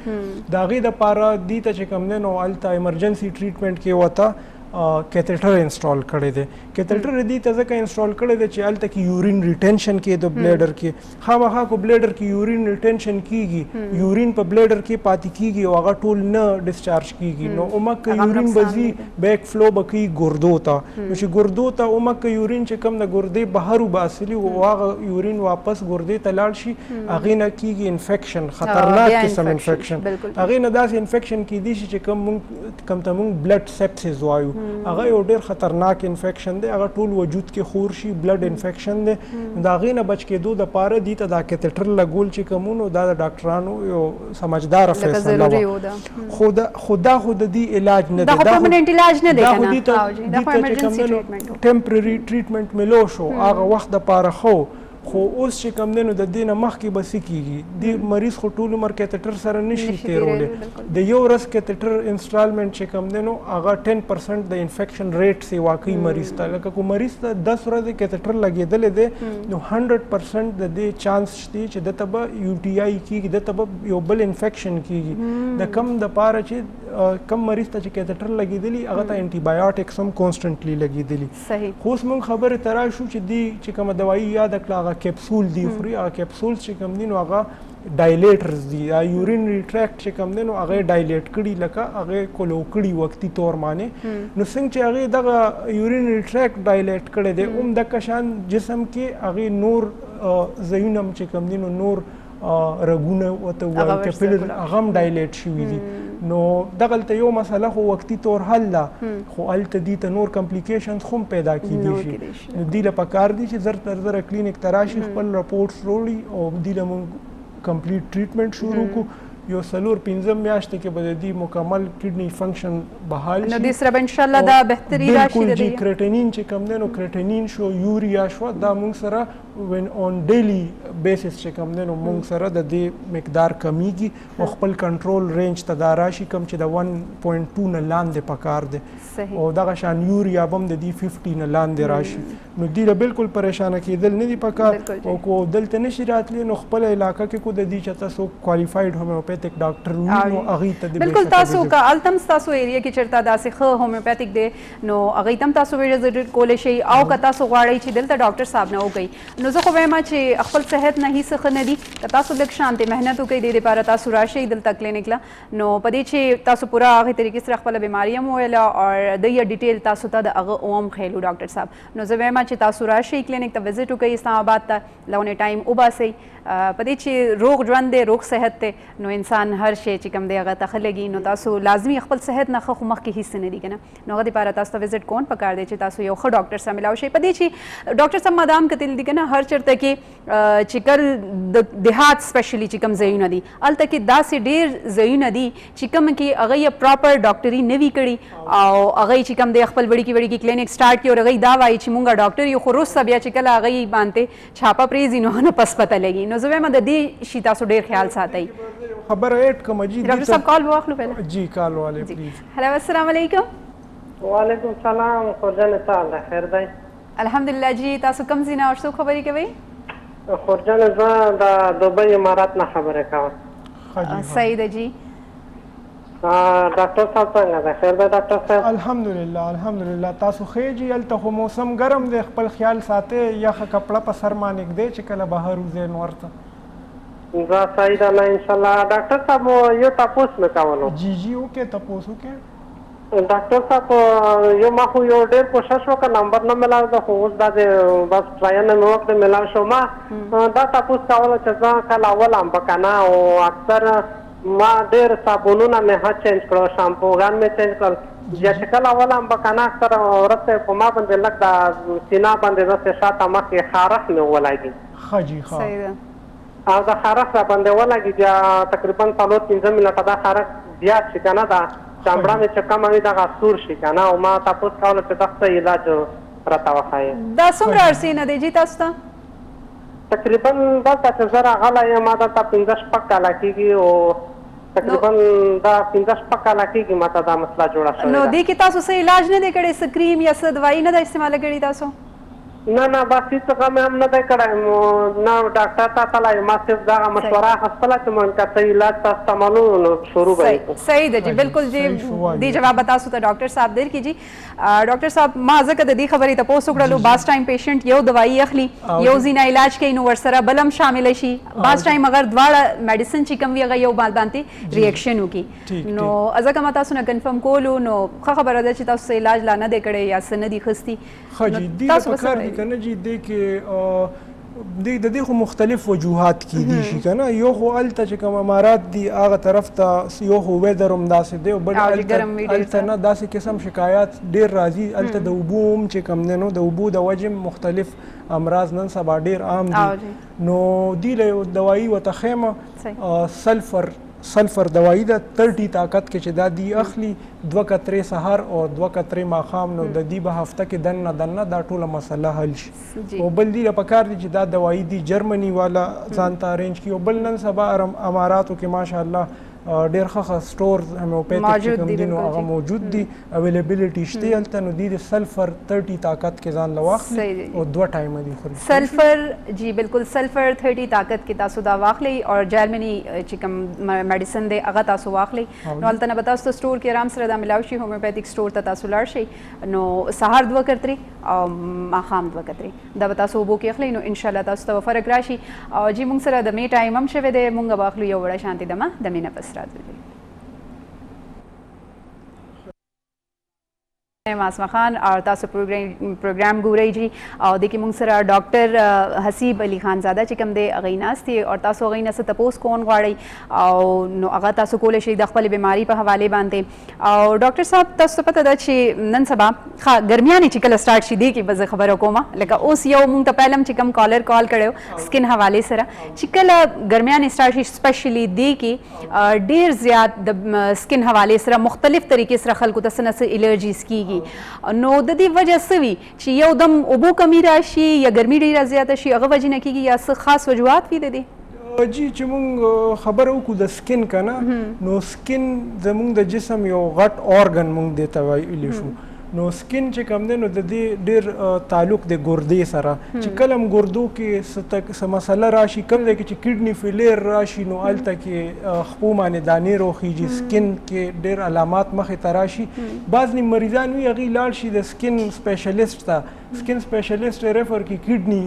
دا غي د پاره دی ته چې کوم دی نو الته ایمرجنسي ټریټمنټ کې وته کیتیټر انسټال کړی دی کیتیټر دې ته ځکه انسټال کړی دی چې الته کې یورین ریټینشن کې د بلیډر کې خامخا کو بلیډر کې یورین ریټینشن کیږي یورین په بلیډر کې پاتې کیږي او هغه ټول نه ډیسچارج کیږي نو اومک یورین بزی بیک فلو بکی ګردو ته نو چې ګردو ته اومک یورین چې کم د ګردې بهر وباسلی او هغه یورین واپس ګردې ته لاړ شي هغه نه کیږي انفیکشن خطرناک قسم انفیکشن هغه نه داس انفیکشن کې دي چې کم ته مونږ بلډ سیپسس وایو هغه یو ډېر خطرناک انفیکشن دی هغه ټول وجود کې خور شي بلډ انفیکشن دی دا غي نه بچ کېدو د پاره دی ته دا کیتیټر لګول چې کومونو دا د ډاکټرانو یو سمجھدار فیصله و خدا خود دی علاج نه دی دا پرمننت علاج نه دی کنه دا ایمرجنسي ټمپرری ټریټمنټ ملو شو هغه وخت د پاره خو اوس چې کم دی نو د دې نه مخکې به څه کېږي د مریض خو ټول عمر کیتیټر سره نشي تېرولی د یو ورځ کیتیټر انسټالمنټ چې کم دی نو هغه 10% د انفیکشن ریټ سي واقعي مریض ته لکه کو مریض ته 10 ورځې کیتیټر لګېدلی دی نو 100% د دې چانس شته چې دته به یو ټي آی کېږي دته به یو بل انفیکشن کېږي د کم د پاره چې کم مریض ته چې کیتیټر لګېدلی هغه ته انټي بایوټکس هم کانسټنټلی لګېدلی خو اوس موږ خبرې ته راشو چې دی چې کومه دوايي یاده کړه کیپسول دی خوري هغه کیپسولز چې کوم دي نو هغه ډایلیټرز دي یا یورینری ټریکټ چې کوم دی نو هغه ډایلیټ کړي لکه هغه کولو کړي وختي تور معنی نو څنګه چې هغه دغه یورینری ټریکټ ډایلیټ کړي دی د کشان جسم کې هغه نور زینم چې کوم دي نو نور رګونه وته وایي کپیلر هغه هم ډایلیټ شوي دي نو دغلته یو مسله خو وختي تور حل ده خو الته دي ته نور کمپلیکیشنز هم پیدا کیدي شي نو دی له پکار دي چې زر تر زر کلینیک تراشي خپل رپورټس وروړي او دی له مونږ کمپلیټ ټریټمنټ شروع کو یو 4-5 میاشتې کې به د دې مکمل کډنی فنکشن بحال شي. نو دې سره به انشاءالله دا بهتري راشي د بالکل جی دې. کرټینین چې کوم دی نو کرټینین شو، یوریا شو، دا موږ سره وین اون ډیلی بیسس چې کوم دی نو موږ سره د دې مقدار کمیږي او خپل کنټرول رینج ته دا راشي کوم چې د 1.2 نه لاندې پکار دی. او دغه شان یوریا به هم د دې 50 نه لاندې راشي. نو دې له بالکل پریشانه کېدل نه دي پکار. او کو دلته نشي راتلی نو خپل علاقه کې کو د دې چې تاسو کوالیفاید هومیوپیتھک ډاکټر وي نو هغې ته د بالکل تاسو که التم ستاسو ایریا کې چېرته داسې ښه هومیوپیتھک دی نو هغې ته هم تاسو وزټ کولی شئ او که تاسو غواړئ چې دلته ډاکټر صاحب نه وکړئ نو زه خو وایم چې خپل صحت نه هیڅ ښه نه دي. که تاسو لږ شانتې محنت وکړئ دې دپاره تاسو راشئ دلته کلینک له نو په دې چې تاسو پوره هغې طریقې سره خپله بیماري هم وویله او د یې ډیټیل تاسو ته د هغه هم ښیلو ډاکټر صاحب. نو زه وایم چې تاسو راشئ کلینک ته وزټ وکړئ اسلام آباد ته لونې ټایم وباسئ. په دې چې روغ ژوند دی روغ صحت دی نو انسان هر شی چې کوم دی هغه ته ښه لګي. نو تاسو لازمي خپل صحت نه ښه خو مخکې هیڅ نه دي که نه نو هغه دپاره تاسو ته وزټ کول پکار دی چې تاسو یو ښه ډاکټر سره ملاو شئ. په دې چې ډاکټر صاحب ما دا هم کتلي دي که نه هر چېرته کې چې کل د دیهات سپیشلي چې کوم ځایونه دي هلته کې داسې ډېر ځایونه دي چې کوم کې هغه یې پراپر ډاکټري نه وي کړي او هغه چې کوم دی خپل وړي کلینک سټارټ کړي او هغه دا وایي چې مونږ ډاکټر یو خو وروسته بیا چې کله هغه باندې چھاپه پرېږدي نو نه پس پته لګي. نو زه وایم د دې شي تاسو ډېر خیال ساتئ. خبر ایڈ کوم جی ډاکټر صاحب کال واخلو پهله. جی کال والے پلیز. هلو السلام علیکم. وعلیکم السلام. خورجان تعالی خیر دی. الحمدلله جی تاسو کوم ځای نه او څوک خبرې کوئ؟ خورجان زه د دوبۍ امارات نه خبرې کوم. صحیح ده جی. ډاکټر صاحب څنګه ده؟ خیر ده ډاکټر صاحب؟ الحمدلله تاسو ښه جی. هلته خو موسم ګرم دی خپل خیال ساتئ یخه کپړه په سر ما نږدې چې کله بهر وځئ نو ورته. دا صحیح ده نه انشاءالله. ډاکټر صاحب یو تپوس مې کولو. جی وکړئ تپوس وکړئ. ډاکټر صاحب یو ما خو یو ډېر کوشش وکړ نمبر نه میلاو ده خو اوس دا د بس ټراین مې وکړې میلاو شو. ما دا تپوس کوله چې زه کله اول هم به که نه او اکثر ما ډېر صابونونه مې ښه چینج کړل شامپوګان مې چینج کړل چې کله اول هم به که نه اکثر وروسته په ما باندې لږ د سینه باندې داسې شاته مخکې خارښ مې ولګي. ښه جی ښه. او د خارښ را باندې ولګي بیا تقریبا 4-5 منټه دا خارښ زیات شي که نه دا چمړه مې چې کمه وي دغه سور شي که نه او ما تپوس کوله چې دا څه علاج راته وښایي. دا څومره عرصې نه دی جي تاسو ته؟ تقریبا دلته چې زه راغلی یم ما دلته 15-16 کاله کېږي او تقریبا دا 15-16 کاله کېږي ما ته دا مسله جوړه شوې ده. نو دې کې تاسو څه علاج نه دی کړی څه کریم یا څه دوايي نه ده استعماله کړې تاسو؟ نه بس هېڅ غم هم نه دی کړی نه ډاکټر ته تللی ما صرف دغه مشوره اخیستله چې مونږ که څه علاج ته استعمالو نو شروع به یې صحیح ده جی بالکل جی دې جواب به تاسو ته ډاکټر صاحب درکړي جی. ډاکټر صاحب ما ځکه د دې خبرې تپوس وکړلو بعض ټایم پیشنټ یو دوايي اخلي یو ځای نه علاج کوي نو ورسره بل هم شامله شي بعض ټایم اگر دواړه میډیسن چې کوم وي هغه یو بال باندې ریاکشن وکړي نو ځکه ما تاسو نه کنفرم کولو نو ښه خبره ده چې تاسو علاج لا نه دی کړی یا څه نه دي اخیستي. ښه جی دې پکار دي که نه جی دې کې د دې خو مختلف وجوهات کیدی شي که نه. یو خو هلته چې کوم امارات دي هغه طرف ته یو خو ویدر هم داسې دی او بل هلته نه داسې قسم شکایات ډېر راځي. هلته د اوبو هم چې کوم دی نو د اوبو د وجې مختلف امراض نن سبا ډېر عام دي نو دې له یو دوایي ورته ښیم سلفر دوايي ده 30 طاقت کې چې دا دی اخلي 2 قطرې سهار او 2 قطرې ماښام نو د دې به هفته کې دننه دا ټوله مسله حل شي. او بل دی پکار دی چې دا دوايي دی جرمني والا ځان ته ارینج کړي او بل نن سبا اماراتو کې ماشاءالله ډېر ښه سټورز هومیوپیتھک چې کوم دي نو هغه موجود دي اویلیبلیټي شته هلته نو دي د سلفر 30 طاقت کې ځان له واخلي او 2 ټایمه دي خوري. سلفر جی بالکل سلفر 30 طاقت کې تاسو دا واخلئ او جرمني چې کوم میډیسن دی هغه تاسو واخلئ نو هلته نه به تاسو ته سټور کې آرام سره دا ملاو شي هومیوپیتھک سټور ته تاسو لاړ شئ نو سهار 2 قطرې او ماښام 2 قطرې دا به تاسو اوبو کې اخلئ نو انشاءالله تاسو ته به فرق راشي. او جی موږ سره د می ټایم هم شوی دی موږ به اخلو یو وړه شانتې دمه د مینه پس راځي. मासमा खान और तासु प्रोग्राम ګورئ جی او د کې مونږ سره ډاکټر حسیب علي خانزاده چې کوم دی هغه ناست دي او تاسو هغه نه څه تپوس کون غواړئ او نو هغه تاسو کولی شئ د خپل بیماری په حواله باندې او ډاکټر صاحب تاسو پته ده چې نن سبا ګرمیانې چې کله سٹارټ شي دی کې به زه خبره کوم لکه اوس یو مونږ ته پهلم چې کوم کالر کال کړو سکن حواله سره چې کله ګرمیانې سٹارټ شي سپیشلی دی کې ډیر زیات د سکن حواله سره مختلف طریقې سره خلکو ته سنس الرجیز کیږي نو د دې وجه سوي چې یو دم اوبو کمی راشي یا ګرمي ډیره زیاته شي هغه وجه نه کیږي یا څه خاص وجوهات وي د دې جی چې مونږ خبره وکړو د سکن کنه نو سکن زمونږ د جسم یو غټ organ مونږ دی ته ویلی شو نو سکن چې کوم دی نو د دې ډېر تعلق د ګردې سره چې کله هم ګردو کې څه مسله راشي کوم دی کې چې کډني فیلیر راشي نو هلته کې خپو باندې دانې روخیږي سکن کې ډېر علامات مخې ته راشي بعض مریضان وي هغوی لاړ شي د سکن سپیشلیسټ ته سکن سپیشلیسټ ریفر کړي کډني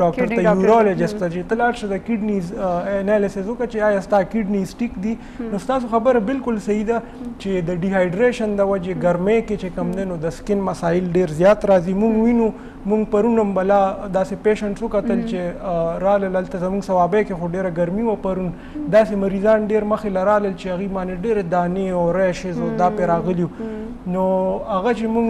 ډاکټر ته یورولوجسټ ته چې ته لاړ شه د کډنیز انالیسس وکړه چې آیا ستا کډنیز ټیک دي نو ستاسو خبره بالکل صحیح ده چې د ډیهایډریشن د وجې ګرمۍ کې چې کوم دی نو د سکن مسایل ډېر زیات راځي مونږ وینو مونږ پرون هم بلا داسې پیشنټس وکتل چې رالل هلته زموږ صوابۍ کې خو ډېره ګرمي وه پرون داسې مریضان ډېر مخې له رالل چې هغوی باندې ډېرې دانې او ریشز او دا پرې راغلي نو هغه چې مونږ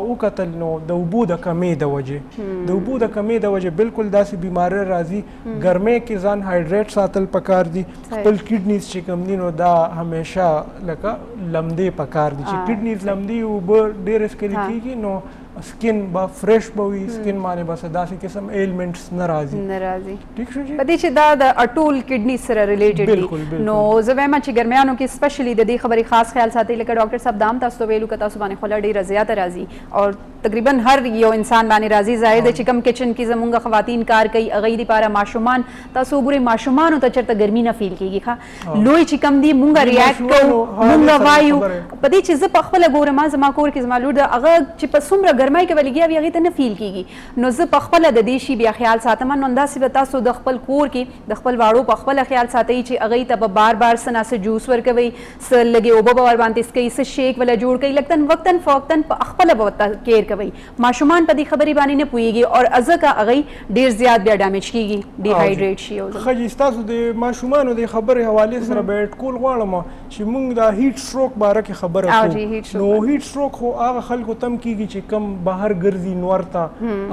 وکتل نو د اوبو د کمۍ د وجې د اوبو د کمۍ د وجې بالکل داسې بیماری راځي ګرمۍ کې ځان هایډریټ ساتل پکار دي خپل کډنیز چې کوم دي نو دا همیشه لکه لمدې پکار دي چې کډنیز لمدي اوبه ډېرې څښلې کېږي نو سکن به فرش به وي سکن باندې بس داسې قسم ایلمنټس نه راځي ټیک شو په دې چې دا د ټول کډنی سره ریلیټډ دي نو زه وایم چې ګرمیانو کې سپیشلی د دې خبرې خاص خیال ساتئ لکه ډاکټر صاحب دام تاسو ته ویلو که تاسو باندې خوله ډېره زیاته راځي او تقریبا هر یو انسان باندې راځي ظاهر دی چې کوم کچن کې زمونږ خواتین کار کوي هغوی دپاره ماشومان تاسو وګورئ ماشومانو ته چېرته ګرمي نه فیل کېږي ښه لوی چې کوم دي مونږ ریاکټ کوو مونږ وایو په دې چې زه په خپله ګورم زما کور کې زما لور ده هغه چې په څومره ګرمۍ کې به لګیا وي هغې ته نه فیل کېږي نو زه په خپله د دې شي بیا خیال ساتم نو همداسې به تاسو د خپل کور کې د خپل واړو په خپله خیال ساتئ چې هغوی ته به بار بار څه ناسه جوس ورکوئ څه لږې اوبه به ورباندې څکئ څه شیک وله جوړ کړئ لږ وقتاً فوقتاً په خپله به ورته کیر کوئ ماشومان په دې خبرې باندې نه پوهېږي او ځکه هغوی ډېر زیات بیا ډیمیج کېږي ډیهایډریټ شي ښه جي ستاسو د ماشومانو د خبرې حوالې سره به اټکول غواړم چې موږ د هیټ سټروک باره کې خبره کوو نو هیټ سټروک خو هغه خلکو تم کېږي چې کم بهر ګرځي نور ته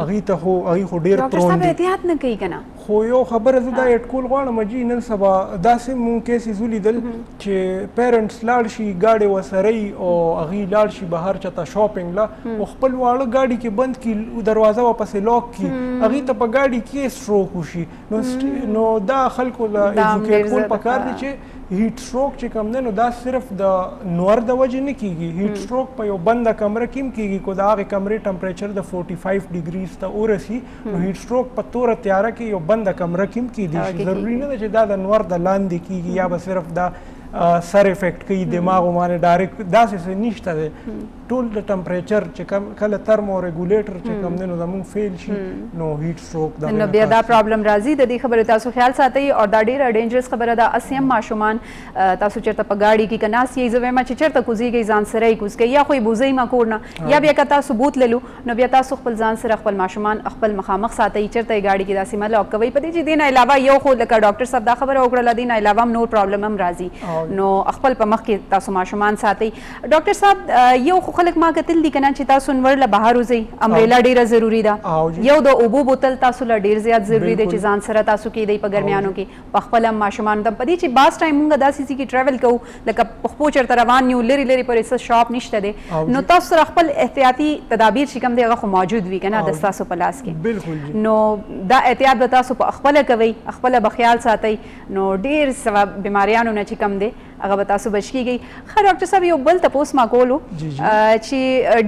هغوی ته خو هغوی خو ډېر ډاکټر صاحب احتیاط نه کوي که نه خو یو خبره زه دا اټکول غواړم جي نن سبا داسې مونږ کیسز ولیدل چې پیرنټس لاړ شي ګاډۍ ورسره او هغوی لاړ شي بهر چېرته شاپینګ له او خپل واړه ګاډي کې بند کړي دروازه ورپسې لاک کړي هغوی ته په ګاډي کې سټروک وشي نو دا خلکو له ایجوکیټ کول پکار دي چې هیټ سټروک چې کوم دی نو دا صرف د نور د وجې نه کېږي هیټ سټروک په یو بنده کمره کې هم کېږي کو د هغې کمرې ټمپریچر د 45 ډیګریز ته ورسي نو هیټ سټروک په توره تیاره کې یو بنده کمره کې هم کېدی شي ضروري نه ده چې دا د نور د لاندې کېږي یا به صرف دا سر افیکټ کوي دماغ باندې ډایرکټ داسې څه نشته دی ټول د ټمپریچر چې کله ترمو ریګولیټر چې کوم دی نو زموږ فیل شي نو هیټ سټروک نو بیا دا پرابلم راځي د دې خبرې تاسو خیال ساتئ او دا ډېره ډینجرس خبره ده هسې هم ماشومان تاسو چېرته په ګاډي کې که ناست یئ زه وایم چې چېرته کوزیږئ ځان سره یې کوز کوئ یا خو یې بوځئ ما کور نه یا بیا که تاسو بوتللو نو بیا تاسو خپل ځان سره خپل ماشومان خپل مخامخ ساتئ چېرته یې ګاډي کې داسې مه لاک کوئ په دې چې دې نه علاوه یو خو لکه ډاکټر صاحب دا خبره وکړله دې نه علاوه هم نور پرابلم هم راځي نو خپل په مخ کې تاسو ماشومان ساتئ ډاکټر صاحب یو خو خلک ما کتل دي که نه چې تاسو نور له بهر وځئ امبریلا ډېره ضروري ده یو د اوبو بوتل تاسو له ډېر زیات ضروري دی چې ځان سره تاسو کېدئ په ګرمیانو کې په خپله هم ماشومانو ته په دې چې بعض ټایم مونږ داسې ځي کې ټریول کوو لکه پخپو چېرته روان یو لرې لرې پورې څه شاپ نشته دی نو تاسو سره خپل احتیاطي تدابیر چې کوم دی هغه خو موجود وي که نه د ستاسو په لاس کې نو دا احتیاط به تاسو په خپله کوئ خپله به خیال ساتئ نو ډېر سوه بیماریانو نه چې کم دی هغه به تاسو بچ کېږئ ښه ډاکټر صاحب یو بل تپوس ما کولو چې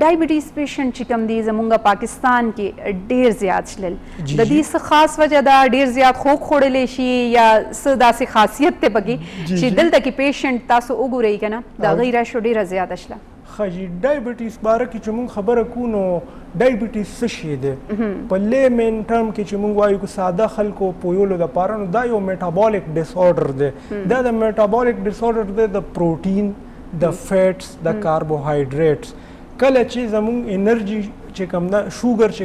ډایبټیز پیشنټ چې کوم دي زمونږ پاکستان کې ډېر زیات شلل د دې څه خاص وجه ده ډېر زیات خوږ خوړلی شي یا څه داسې خاصیت دی پکې چې دلته کې پیشنټ تاسو وګورئ که نه د هغوی راشو ډېره زیاته شله ښه جي ډایبټیز باره کې چې مونږ خبره کوو نو ډایبټیز څه شی دی په لیمن ټرم کې چې مونږ وایو که ساده خلکو پویولو دپاره نو دا یو میټابولیک ډس آرډر دی دا د میټابولیک ډس آرډر دی د پروټین د فیټس د کاربوهایډریټس کله چې زمونږ انرژي چې کوم ده شوګر چې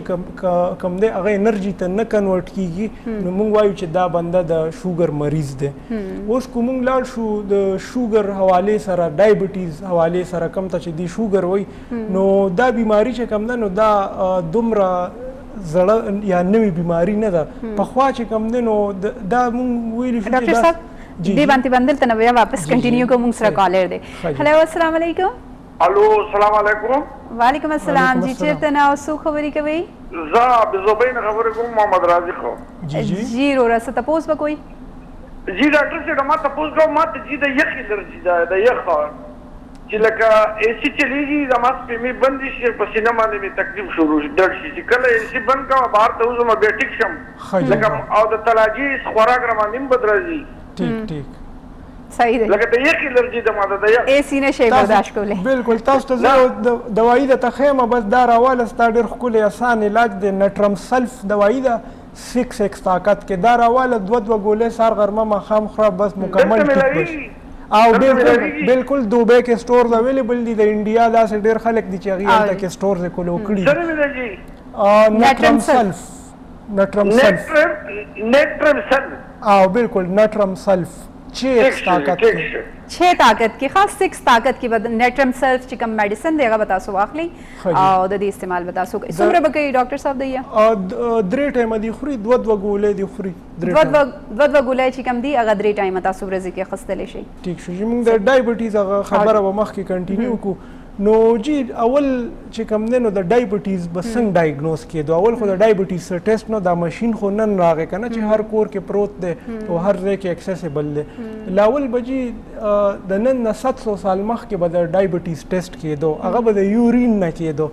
کوم دی هغه انرژي ته نه کنورټ کیږي نو موږ وایو چې دا بنده د شوګر مریض دی. اوس که موږ لاړ شو د شوګر حوالې سره ډایبټیز حوالې سره کوم ته چې دی شوګر وایي نو دا بیماری چې کوم ده نو دا دومره زړه یا نوې بیماری نه ده. پخوا چې کوم دی نو دا موږ ویلی شو ډاکټر صاحب دې باندې بندل ته نو بیا واپس کنټینیو کوو. موږ سره کالر دی. هلو السلام علیکم. الو السلام علیکم. وعلیکم السلام. جی چیرته نه او څوک خبرې کوي؟ زه بزوبین خبرې کوم محمد رازق خو. جی رورا څه تپوس به کوئ؟ جی ډاکټر صاحب ما تپوس کوم ما ته جی د یخ الرجی ده د یخ چې لکه اسی چلیږي زما سپېمې بندې شي په سینه باندې مې تکلیف شروع شي درد شي چې کله اسی بند کوم بهر ته وځم بیا ټیک شم لکه او د تلاجي خوراک را باندې بد راځي. ټیک ټیک صحیح دی. لکه د یخ الرجی ده ما د یخ اسی نشي برداشت کولی. بالکل تاسو ته زه دوايي د تخیمه بس دا راواله ستا ډېر ښکلی اسان علاج دی. نټرم سلف دوايي ده 6x طاقت کې دا راواله دوه ګولۍ سهار غرمه ماښام خوره بس مکمل ټیک بشي. او بالکل دوبۍ کې سټورز اویلیبل دي د انډیا داسې ډېر خلک دي چې هغوی هلته کې سټورز یې کلو کړي. نټرم سلف نټرم سلف او بالکل نټرم سلف 6 طاقت کې 6 طاقت کې خاص 6 طاقت کې بد نټرم سلف چې کوم میډیسن دی هغه به تاسو واخلئ او د دې استعمال به تاسو څومره به کوي ډاکټر صاحب دی؟ 3 ټایمه دی خوري 2 ګولۍ دی خوري 2 ګولۍ چې کوم دی هغه 3 ټایمه تاسو ورځې کې اخیستلی شئ. ټیک شو. موږ د ډایبټیز هغه خبره به مخکې کنټینیو کړو. نو جی اول چې کوم دی نو د ډایبټیز به څنګه ډایګنوز کېدو؟ اول خو د ډایبټیز سره ټیسټ نو دا ماشین خو نن راغی که نه چې هر کور کې پروت دی او هر ځای کې اکسیسیبل دی. لاول به جی د نن نه 700 سال مخکې به د ډایبټیز ټیسټ کېدو هغه به د یورین نه کېدو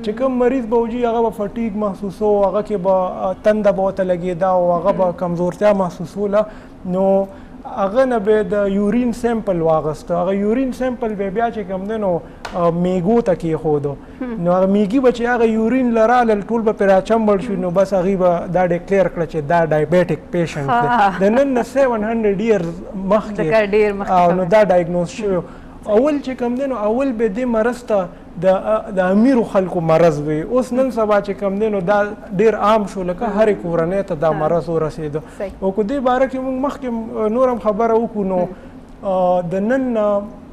چې کوم مریض به وجي هغه به فټیګ محسوسو هغه کې به تنده به ورته لګېده او هغه به کمزورتیا محسوسوله نو هغه نه به د یورین سیمپل واغسته. هغه یورین سیمپل به بیا چې کوم دی نو میګو ته کېښودو نو هغه میګي به چې هغه یورین لراله ټول به پرې راچمبل شي نو بس هغوی به دا ډیکلیر کړه چې دا ډایبیټک پیشنټ دی. د نن نه 700 ایرز مخکې او نو دا ډایګنوز شوی. اول چې کوم دی نو اول به دې مرض ته د امیرو خلکو مرض وي. اوس نن سبا چې کوم دی نو دا ډېر عام شو لکه هرې کورنۍ ته دا مرض ورسېده. او که دې باره کې موږ مخکې نور هم خبره وکړو نو د نن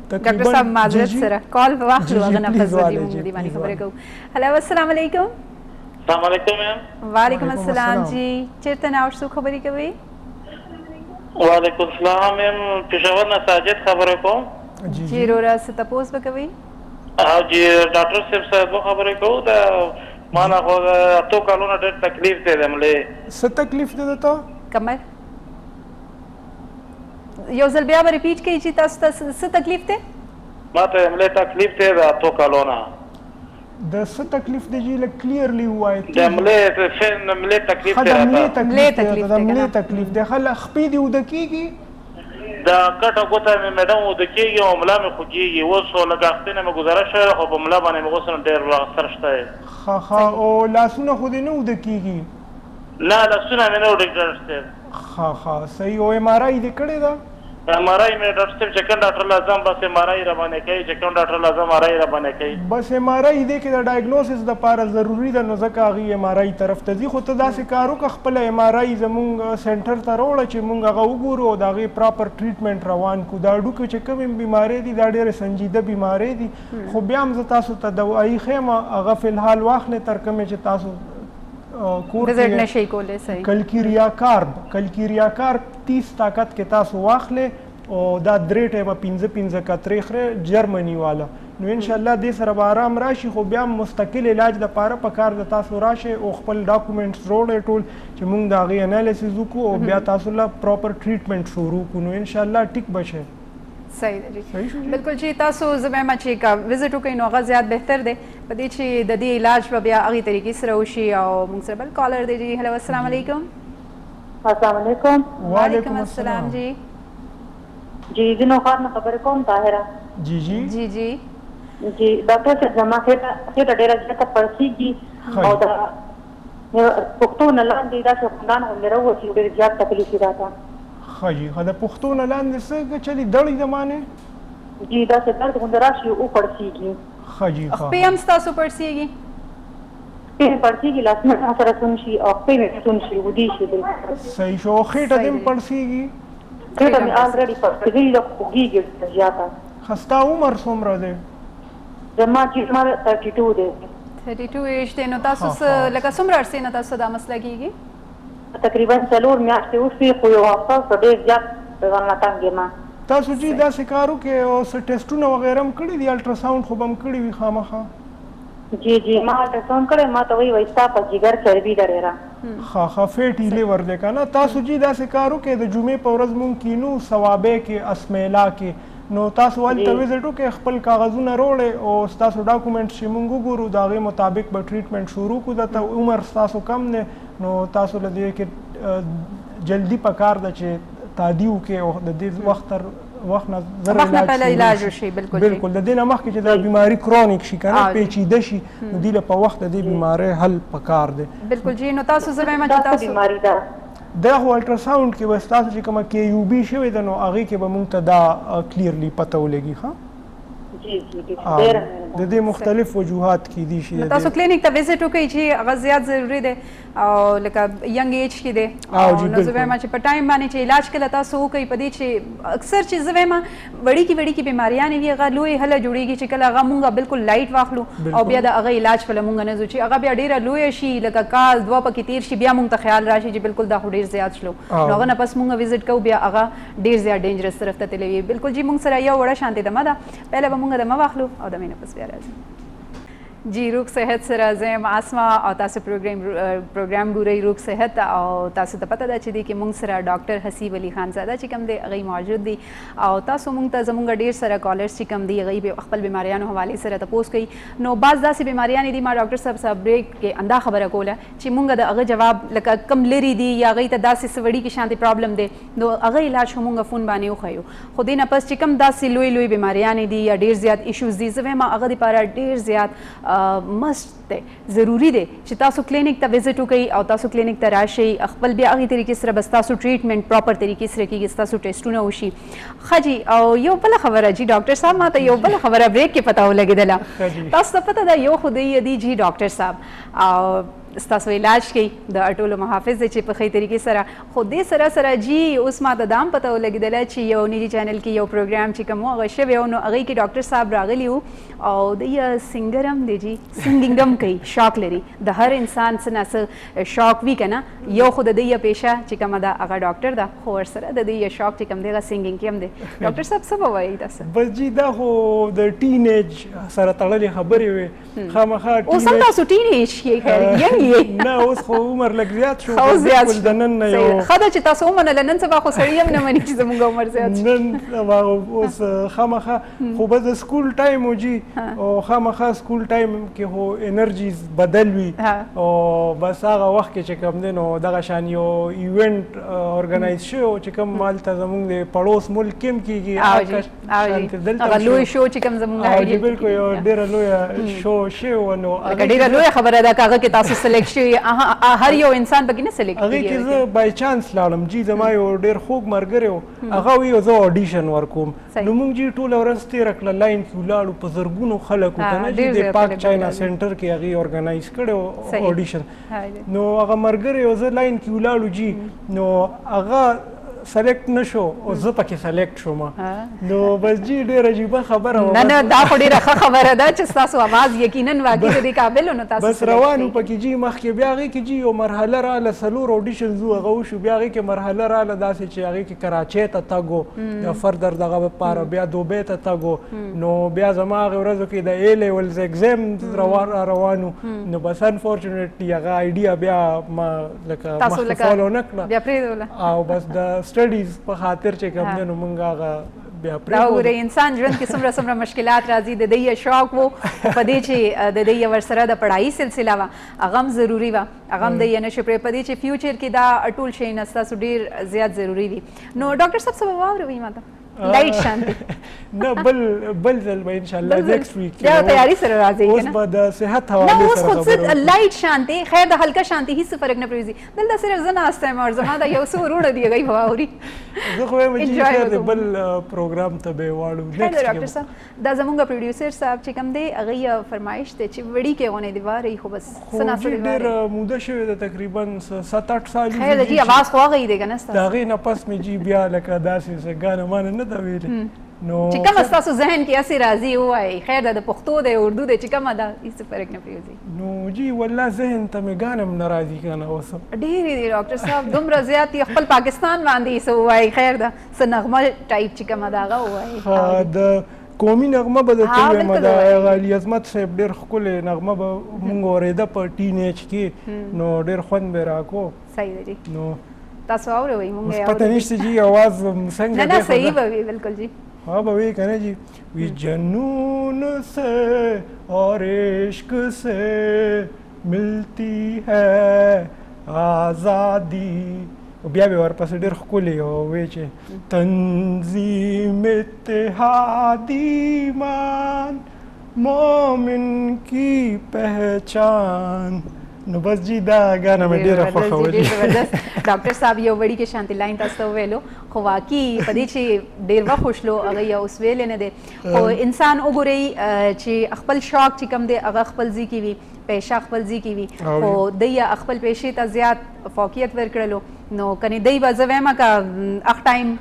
ډاکټر صاحب معذرت سره کال به واخلو هغه نه پس به موږ دې باندې خبرې کوو. هلو السلام علیکم. السلام علیکم میم. وعلیکم السلام. جی چیرته نه او څوک خبرې کوي؟ وعلیکم السلام میم پېښور نه ساجد خبرې کوم. جی رورا څه تپوس به کوئ؟ جی ډاکټر صاحب صاحب خبرې کوو د ما نه خو اتو کالونه ډېر تکلیف دی د ملې. څه تکلیف دی درته؟ کمر. یو ځل بیا به ریپیټ کړئ چې تاسو ته څه تکلیف دی؟ ما ته ملې تکلیف دی د اتو کالونه. د څه تکلیف دی چې لږ کلیرلی ووایئ؟ د ملې تکلیف دی راته. ملې تکلیف دی. خلک خپې دې اوده کېږي؟ دا کټه ګوته مې میډم اوده کېږي او ملا مې خوږېږي. اوس خو لږ اختې نه مې ګزاره شوې خو په ملا باندې مې اوس نو ډېر اثر شته. ښه او لاسونه خو دې نه اوده کېږي؟ نه لاسونه مې نه اوده ډاکټر صاحب. صحیح. او ایم آر آی دې کړې ده؟ ایم آر آی مې ډاکټر صاحب چې کوم ډاکټر لازم بس ایم آر آی را باندې کوي چې کوم ډاکټر لازم آر آی را باندې کوي. بس ایم آر آی دې کې د ډایګنوسس دپاره ضروري ده نو ځکه هغوی ایم آر آی طرف ته ځي. خو ته داسې کار وکړه خپله ایم آر آی زموږ سینټر ته راوړه چې موږ هغه وګورو او د هغې پراپر ټریټمنټ روان کړو. دا هډوکو چې کومې بیمارۍ دي دا ډېرې سنجیده بیمارۍ دي خو بیا هم زه تاسو ته دوایي ښیم هغه فلحال واخلئ تر کومې چې تاسو کور کې کلکیریا کارب 30 طاقت کې تاسو واخلئ او دا 3 ټایمه 15 کترې خورئ جرمني والا نو انشاءالله دې سره به آرام راشي. خو بیا مستقل علاج دپاره په کار د تاسو راشئ او خپل ډاکومنټس راوړئ ټول چې موږ د هغې انالیسز وکړو او بیا تاسو له پراپر ټریټمنټ شروع کړو نو انشاءالله ټیک به شئ. صحیح دی. بالکل چې تاسو زه وایم چې کا وزټ وکړئ نو هغه زیات بهتر دی په دې چې د دې علاج به بیا هغې طریقې سره وشي. او موږ سره بل کالر دی. جی هلو السلام علیکم. السلام علیکم. وعلیکم السلام. جی جی زه خار نه خبرې کوم طاهره. جی جی جی جی جی ډاکټر صاحب زما خېټه ډېره زیاته پړسېږي او د پښتو نه لاندې داسې خندان غوندې راوځي ډېر زیات تکلیف یې راته. ښه جي د پښتو نه لاندې څه چلي دړې د مانې؟ جی داسې درد غوندې راشي او پړسېږي. ښه جي خپې هم ستاسو پړسېږي؟ خپې پړسېږي، لاسونه سره سون شي او خپې مې سون شي ودې شي بالکل. صحیح شو. خېټه دې هم پړسېږي؟ خېټه مې الریډي پړسېږي ده، خوږېږي زیاته. ښه ستا عمر څومره دی؟ زما چې عمر 32 دی. 32 ایج دی. نو تاسو لکه څومره عرصې نه تاسو دا مسله کېږي؟ تقریبا 4 میاشتې وشوې، خو یو هفته څه ډېر زیات ځانله تنګ یم. تاسو جی داسې کار وکړئ او څه ټیسټونه وغیره هم کړي دي؟ الټراساونډ خو به هم کړي وي خامخا؟ جی ما الټراساونډ کړی، ما ته وایي ستا په جګر چربي ده ډېره. ښه فیټي لیور دی که نه. تاسو جی داسې کار وکړئ، د جمعې په ورځ مونږ کینو ثوابۍ کې اسمیلا کې، نو تاسو هلته وزټ وکړئ، خپل کاغذونه روړئ او ستاسو ډاکومنټس چې مونږ وګورو د هغې مطابق به ټریټمنټ شروع کړو. دته عمر ستاسو کم دی نو تاسو له دې کې جلدي پکار ده چې تادی وکړئ او د دې وخت نه زر علاج وشي. بالکل د دې نه مخکې چې دا بیماري کرونیک شي که نه پیچیده شي نو دې له په وخت د دې بیمارۍ حل پکار دی. بالکل جی. نو تاسو زه وایم چې تاسو بیماري ده دا خو الټراساونډ کې به ستاسو چې کومه KUB شوې ده نو هغې کې به مونږ ته دا کلیرلی پته ولګي. ښه جی ډېره د دې مختلف وجوهات کیدی شي. تاسو کلینیک ته وزټ وکړئ چې هغه زیات ضروري دی او لکه ینګ ایج کې دی. نو زه وایم چې په ټایم باندې چې علاج کله تاسو وکړئ په دې چې اکثر چې زه وایم وړیکې بیماریانې وي هغه لوی هله جوړېږي چې کله هغه مونږ بالکل لایټ واخلو او بیا د هغه علاج پله مونږ نه ځو چې هغه بیا ډېره لویه شي لکه کال 2 پکې تېر شي بیا مونږ ته خیال راشي چې بالکل دا خو ډېر زیات شلو نو هغه نه پس مونږ وزټ کوو بیا هغه ډېر زیات ډینجرس طرف ته تللی وي. بالکل جی مونږ سره یو وړه شانتې دمه ده، پهله به مونږ دمه واخلو او دمې نه پس بیا راځو. جی روغ صحت سره زه یم اسما او تاسو پروګرام ګورئ روغ صحت او تاسو ته پته ده چې دی کې مونږ سره ډاکټر حسیب علي خانزاده چې کوم دی هغه موجود دي او تاسو مونږ ته زمونږ ډېر سره کالرز چې کوم دي هغه خپل بیماریانو حوالې سره تپوس کوي. نو بعض داسې بیماریانې دي ما ډاکټر صاحب سره بریک کې اندا خبره کوله چې مونږ د هغه جواب لکه کم لري دي یا هغې ته داسې څه وړي کې شانتې پرابلم دی نو هغه علاج خو مونږ فون باندې وښیو. خو دې نه پس چې کوم داسې لوی بیماریانې دي یا ډېر زیات ایشوز دي زه وایم هغه دپاره ډېر زیات مست دی، ضروری دی چې تاسو کلینیک ته وزټ وکړئ او تاسو کلینیک ته راشئ. خپل بیا هغې طریقې سره بس تاسو ټریټمنټ پراپر طریقې سره کېږي، ستاسو ټیسټونه وشي. ښه جي. او یو بله خبره جي ډاکټر صاحب ما ته یو بله خبره بریک کې پته ولګېدله. تاسو ته پته ده یو خو دی جي ډاکټر صاحب او ستاسو علاج کوي د ټولو محافظ دی چې په ښې طریقې سره خو دې سره جي اوس ما ته دا هم پته ولګېدله چې یو نجي چینل کې یو پروګرام چې کوم هغه شوی و نو هغې کې ډاکټر صاحب راغلي وو او دی سنګر هم دی جي سنګینګ هم کوي، شوق لري. د هر انسان څه نه څه شوق وي که نه، یو خو د دی پیشه چې کومه ده هغه ډاکټر ده خو ورسره د دی شوق چې کوم دی هغه سنګینګ کې هم دی. ډاکټر صاحب څه به وایي تاسو؟ بس جي دا خو د ټین ایج سره تړلې خبرې وې. خامخا اوس هم تاسو ټین ایج کې خیر ینګ یې نه اوس خو عمر لږ زیات شو. بالکل د نن نه یو ښه ده چې تاسو ومنله. نن سبا خو سړي هم نه مني چې زموږ عمر زیات شي. نن سبا اوس خامخا خو بس د سکول ټایم و جي او خامخا سکول ټایم کې خو انرژیز بدل وي او بس هغه وخت کې چې کوم دی نو دغه شان یو ایونټ ارګنایز شوی چې کوم هلته زموږ د پړوس ملک کې هم کېږي هغه لوی شو چې کوم زموږ بالکل یو ډېره لویه شو شوی و نو ډېره لویه خبره ده که هغه کې تاسو سلیکټ شوي هر یو انسان پکې نه سلیکټ هغې کې زه بای چانس لاړم جي زما یو ډېر خوږ ملګری و هغه وی زه اډیشن ورکوم نو موږ جي ټوله ورځ تېره کړه لاین کې ولاړو په زرګونو خلک و که نه جي د پاک چاینا سینټر کې هغې ارګنایز کړی و اډیشن نو هغه ملګری و زه لاین کې ولاړو جي نو هغه سلیکټ نشو او زه پکې سلیکټ شوم نو بس جي ډېره عجیبه خبره وه. نه دا خو ډېره ښه خبره ده چې ستاسو اواز یقینا واقعي د دې قابل و نو تاسو بس روان و پکې جي مخکې بیا هغې کې جي یو مرحله راغله 4 اډیشنز و هغه وشو بیا هغې کې مرحله راغله داسې چې هغې کې کراچۍ ته تګ و یا فردر دغه لپاره بیا دوبۍ ته تګ و نو بیا زما هغې ورځو کې د A levels ایګزام روان و نو بس انفارچونیټلي هغه آیډیا بیا ما لکه مخکې فالو نه کړه او بس د سټډیز په خاطر چې کوم دی نو مونږ هغه بیا پرېښودو. انسان ژوند کې څومره مشکلات راځي د دی شوق و په دې چې د دی ورسره د پړهایي سلسله وه هغه هم ضروري وه هغه هم دی نشي پرې په دې چې فیوچر کې دا ټول شیونه ستاسو ډېر زیات ضروري دي. نو ډاکټر صاحب څه به واوروي ما ته لایټ شانتي نه بل ځل به ان شاء الله نیکسټ ویک یا تیاری سره راځي اوس به د صحت حواله اوس سره خود څه لایټ شانتي خیر د هلکه شانتي هیڅ فرق نه پریږدي دلته صرف زه ناسته یم او زما دا یو څو وروڼه دي هغوی به واوري زه خو وایم چې خیر دی بل پروګرام ته به واړو خیر ډاکټر صاحب دا زمونږ پروډیوسر صاحب چې کوم دی هغوی فرمایش دی چې وړي کې غونې دی واري خو بس څه ناسته دی ډېر موده شوې ده تقریبا 7-8 سال خیر د جي اواز خو هغوی دی که نه د هغې نه پس مې جي بیا لکه داسې څه ګانه مانه نه ده ویلې نو چې کومه ستاسو ذهن کې هسې راځي ووایئ خیر دا د پښتو دی اردو دی چې کومه ده هېڅ فرق نه پرېږدي نو جی والله ذهن ته مې ګان هم نه راځي که نه اوس ډېرې دي ډاکټر صاحب دومره زیات دي خپل پاکستان باندې څه ووایئ خیر ده څه نغمه ټایپ چې کومه ده هغه ووایئ د قومي نغمه به درته ووایم د علي عظمت صاحب ډېر ښکلې نغمه به مونږ اورېده په ټین ایچ کې نو ډېر خوند به یې راکو صحیح دی جی نو تاسو اورئ مونږ اوس پته نشته جی आवाज څنګه نه نه صحیح به وي بلکل جی हाँ भवे कहना जी वी जनून से और इश्क से मिलती है आज़ादी بیا به ورپسې ډېر ښکلی او وی چې تنظیم اتحاد ایمان مومن کی پہچان نو بس جی دا غانا مې ډېره خوښه ولې ډاکټر صاحب یو وړي کې شانتي لاین تاسو ته وویلو خو واقعي په دې چې ډېر وخت وشلو هغه یو اوس ویلې نه دی خو انسان وګورئ چې خپل شوق چې کوم دی هغه خپل ځای کې وي پیشه خپل ځای کې وي خو دی خپل پیشې ته زیات فوقیت ورکړلو نو کنې دی به زه وایم که هغه ټایم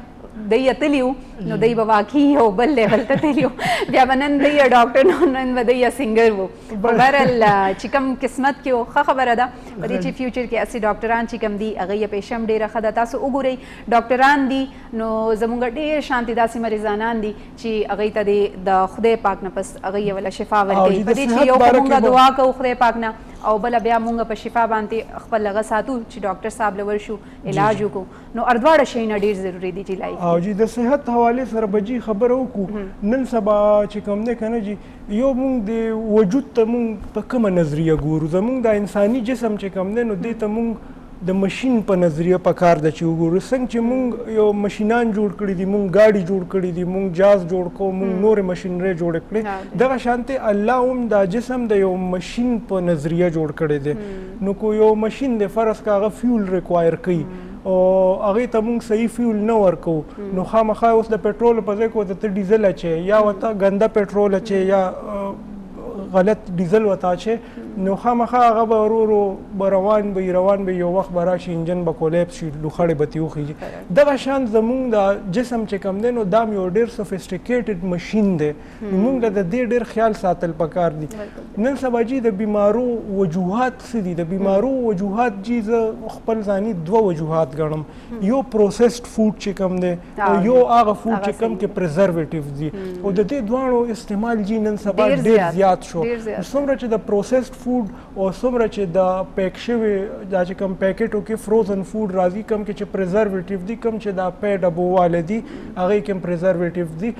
دی تلیو نو دی به واقعي یو بل لیول ته تلیو بیا به نن دی ډاکټر نو نن به دی سنګر وو بهرحال چې کوم قسمت کې و ښه خبره ده په دې چې فیوچر کې اسې ډاکټران چې کوم دي هغه یې پیشه هم ډېره ښه ده تاسو وګورئ ډاکټران دي نو زموږ ډېر شانتي داسې مریضانان دي چې هغوی ته د خدای پاک نه پس هغوی یې وله شفا ورکوي په دې چې یو خو مونږ دعا کوو خدای پاک نه او بله بیا مونږ په شفا باندې خپل هغه ساتو چې ډاکټر صاحب له ورشو علاج وکړو نو اردواړه شیونه ډېر ضروري دي چې لایق او جی د صحت حوالې سره به جی خبره وکړو نن سبا چې کوم دی که نه جی یو مونږ د وجود ته مونږ په کومه نظریه ګورو زمونږ د انساني جسم چې کوم دی نو دې ته مونږ د مشین په نظریه پکار ده چې وګورو څنګه چې مونږ یو مشینان جوړ کړي دي مونږ ګاډي جوړ کړي دي مونږ جاز جوړ کوو مونږ نورې مشینرۍ جوړې کړې دغه شانتې الله هم دا جسم د یو مشین په نظریه جوړ کړی دی نو کو یو مشین دی فرض که هغه فیول ریکوایر کوي او هغې ته مونږ صحیح فیول نه ورکوو نو خامخا اوس د پټرول په ځای کې ورته ته ډیزل اچوې یا ورته ګنده پټرول اچوې یا غلط ډیزل ورته اچوې نو خامخا هغه به ورو ورو به روان به یو وخت به راشي انجن به کولیپس شي لوخړې به ترې وخیږي دغه شان زمونږ د جسم چې کوم دی نو دا یو ډېر سوفیسټیکیټډ مشین دی نو مونږ له د دې ډېر خیال ساتل پکار دي نن سبا جي د بیمارو وجوهات څه دي د بیمارو وجوهات جي زه خپل ځاني دوه وجوهات ګڼم یو پروسسډ فوډ چې کوم دی او یو هغه فوډ چې کوم کې پریزرویټیوز دي او د دې دواړو استعمال جي نن سبا ډېر زیات شو څومره چې د پروسسډ فوډ او څومره چې د پیک شوي دا چې کوم پیکټو کې فروزن فوډ راځي کوم کې چې پریزرویټیو دي کوم چې دا پی ډبوواله دي هغې کې هم پریزرویټیو دي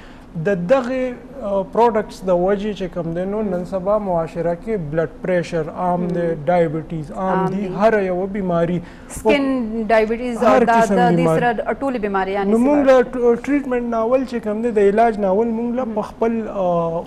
د دغې پروډکټس د وجې چې کوم دی نو نن سبا معاشره کې بلډ پریشر عام دی ډایبټیز عام دي هر یوه بیماري سکن ډایبټیز او دا د دې سره ټولې بیماریانې نو مونږ له ټریټمنټ ناول چې کوم دی د علاج ناول مونږ له په خپل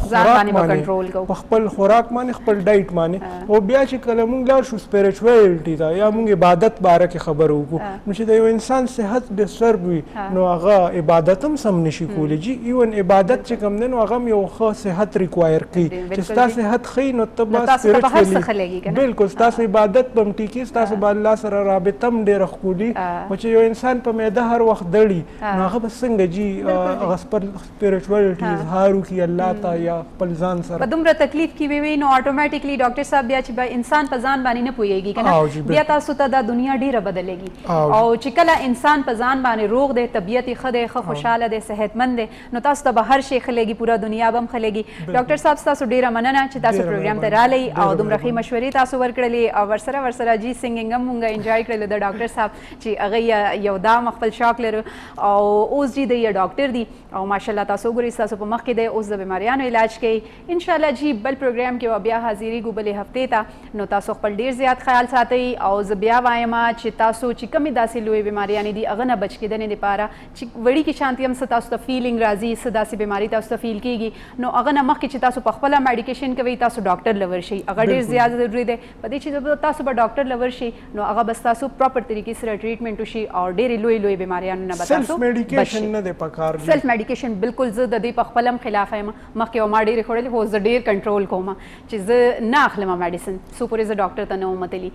خوراک باندې په خپل خوراک باندې خپل ډایټ باندې او بیا چې کله مونږ لاړ شو سپیریچویلټي ته یا مونږ عبادت باره کې خبره وکړو نو چې د یو انسان صحت ډسټرب وي نو هغه عبادت هم سم نشي کولی جي ایون عبادت چې کوم دی نو هغه یو ښه صحت ریکوایر کوي چې ستا صحت ښه نو ته به سپیریچولی بلکل ستاسو عبادت به هم ټیکي ستاسو به الله سره رابطه هم ډېره ښکلي خو چې یو انسان په معده هر وخت دړي نو هغه به څنګه جي هغه سپیریچولیټي اظهار وکړي الله ته یا خپل ځان سره په دومره تکلیف کې وي نو اټومیټیکلی ډاکټر صاحب بیا چې انسان په ځان باندې نه پوهېږي که نه بیا تاسو ته دا دنیا ډېره بدلېږي او چې کله انسان په ځان باندې روغ دی طبیعت یې ښه دی ښه خوشحاله دی صحتمند دی نو تاسو ته به هر شی ښه لګي پوره دنیا کامیاب هم خلګي ډاکټر صاحب تاسو ډیره مننه چې تاسو پروګرام ته رالی او دومره ښې مشورې تاسو ورکړلې او ورسره جی سنګینګ هم مونږ انجوای کړل د ډاکټر صاحب چې هغه یو دام خپل شوق لرو او اوس جی د ډاکټر دی او ماشاءالله تاسو ګورئ تاسو په مخ کې دی اوس د بیماریانو علاج کوي ان شاء الله جی بل پروګرام کې بیا حاضرېږو بلې هفتې ته نو تاسو خپل ډیر زیات خیال ساتئ او زه بیا وایم چې تاسو چې کومې داسې لویې بیماریانې دي هغه نه بچ کېدنې دپاره چې وړي کې شانتي هم څه تاسو ته فیلینګ راځي څه داسې بیماري تاسو ته فیل کېږي نو هغه نه مخکې چې تاسو په خپله میډیکیشن کوئ تاسو ډاکټر له ورشئ هغه ډېر زیات ضروري دی په دې چې تاسو به ډاکټر له ورشئ نو هغه بس تاسو پراپر طریقې سره ټریټمنټ وشي او ډېرې لویې بیماریانو نه به تاسو میډیکیشن نه دی پکار سلف میډیکیشن بالکل زه د دې په خپل هم خلاف یم مخکې ما ډېرې خوړلې خو زه ډېر کنټرول کوم چې زه نه اخلم میډیسن څو پورې زه ډاکټر ته نه وم تللي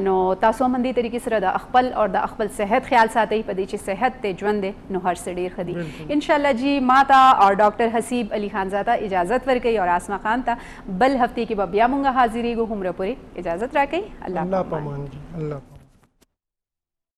نو تاسو هم همدې طریقې سره د خپل او د خپل صحت خیال ساتئ په دې چې صحت دی ژوند دی نو هر څه ډېر ښه دي انشاءالله جی ما ته او ډاکټر حسیب علي خانزاده اجازت ورکوي او آسما خان ته بل هفتې کې به بیا مونږ حاضرېږو هومره پورې اجازت راکوئ الله پامان جی الله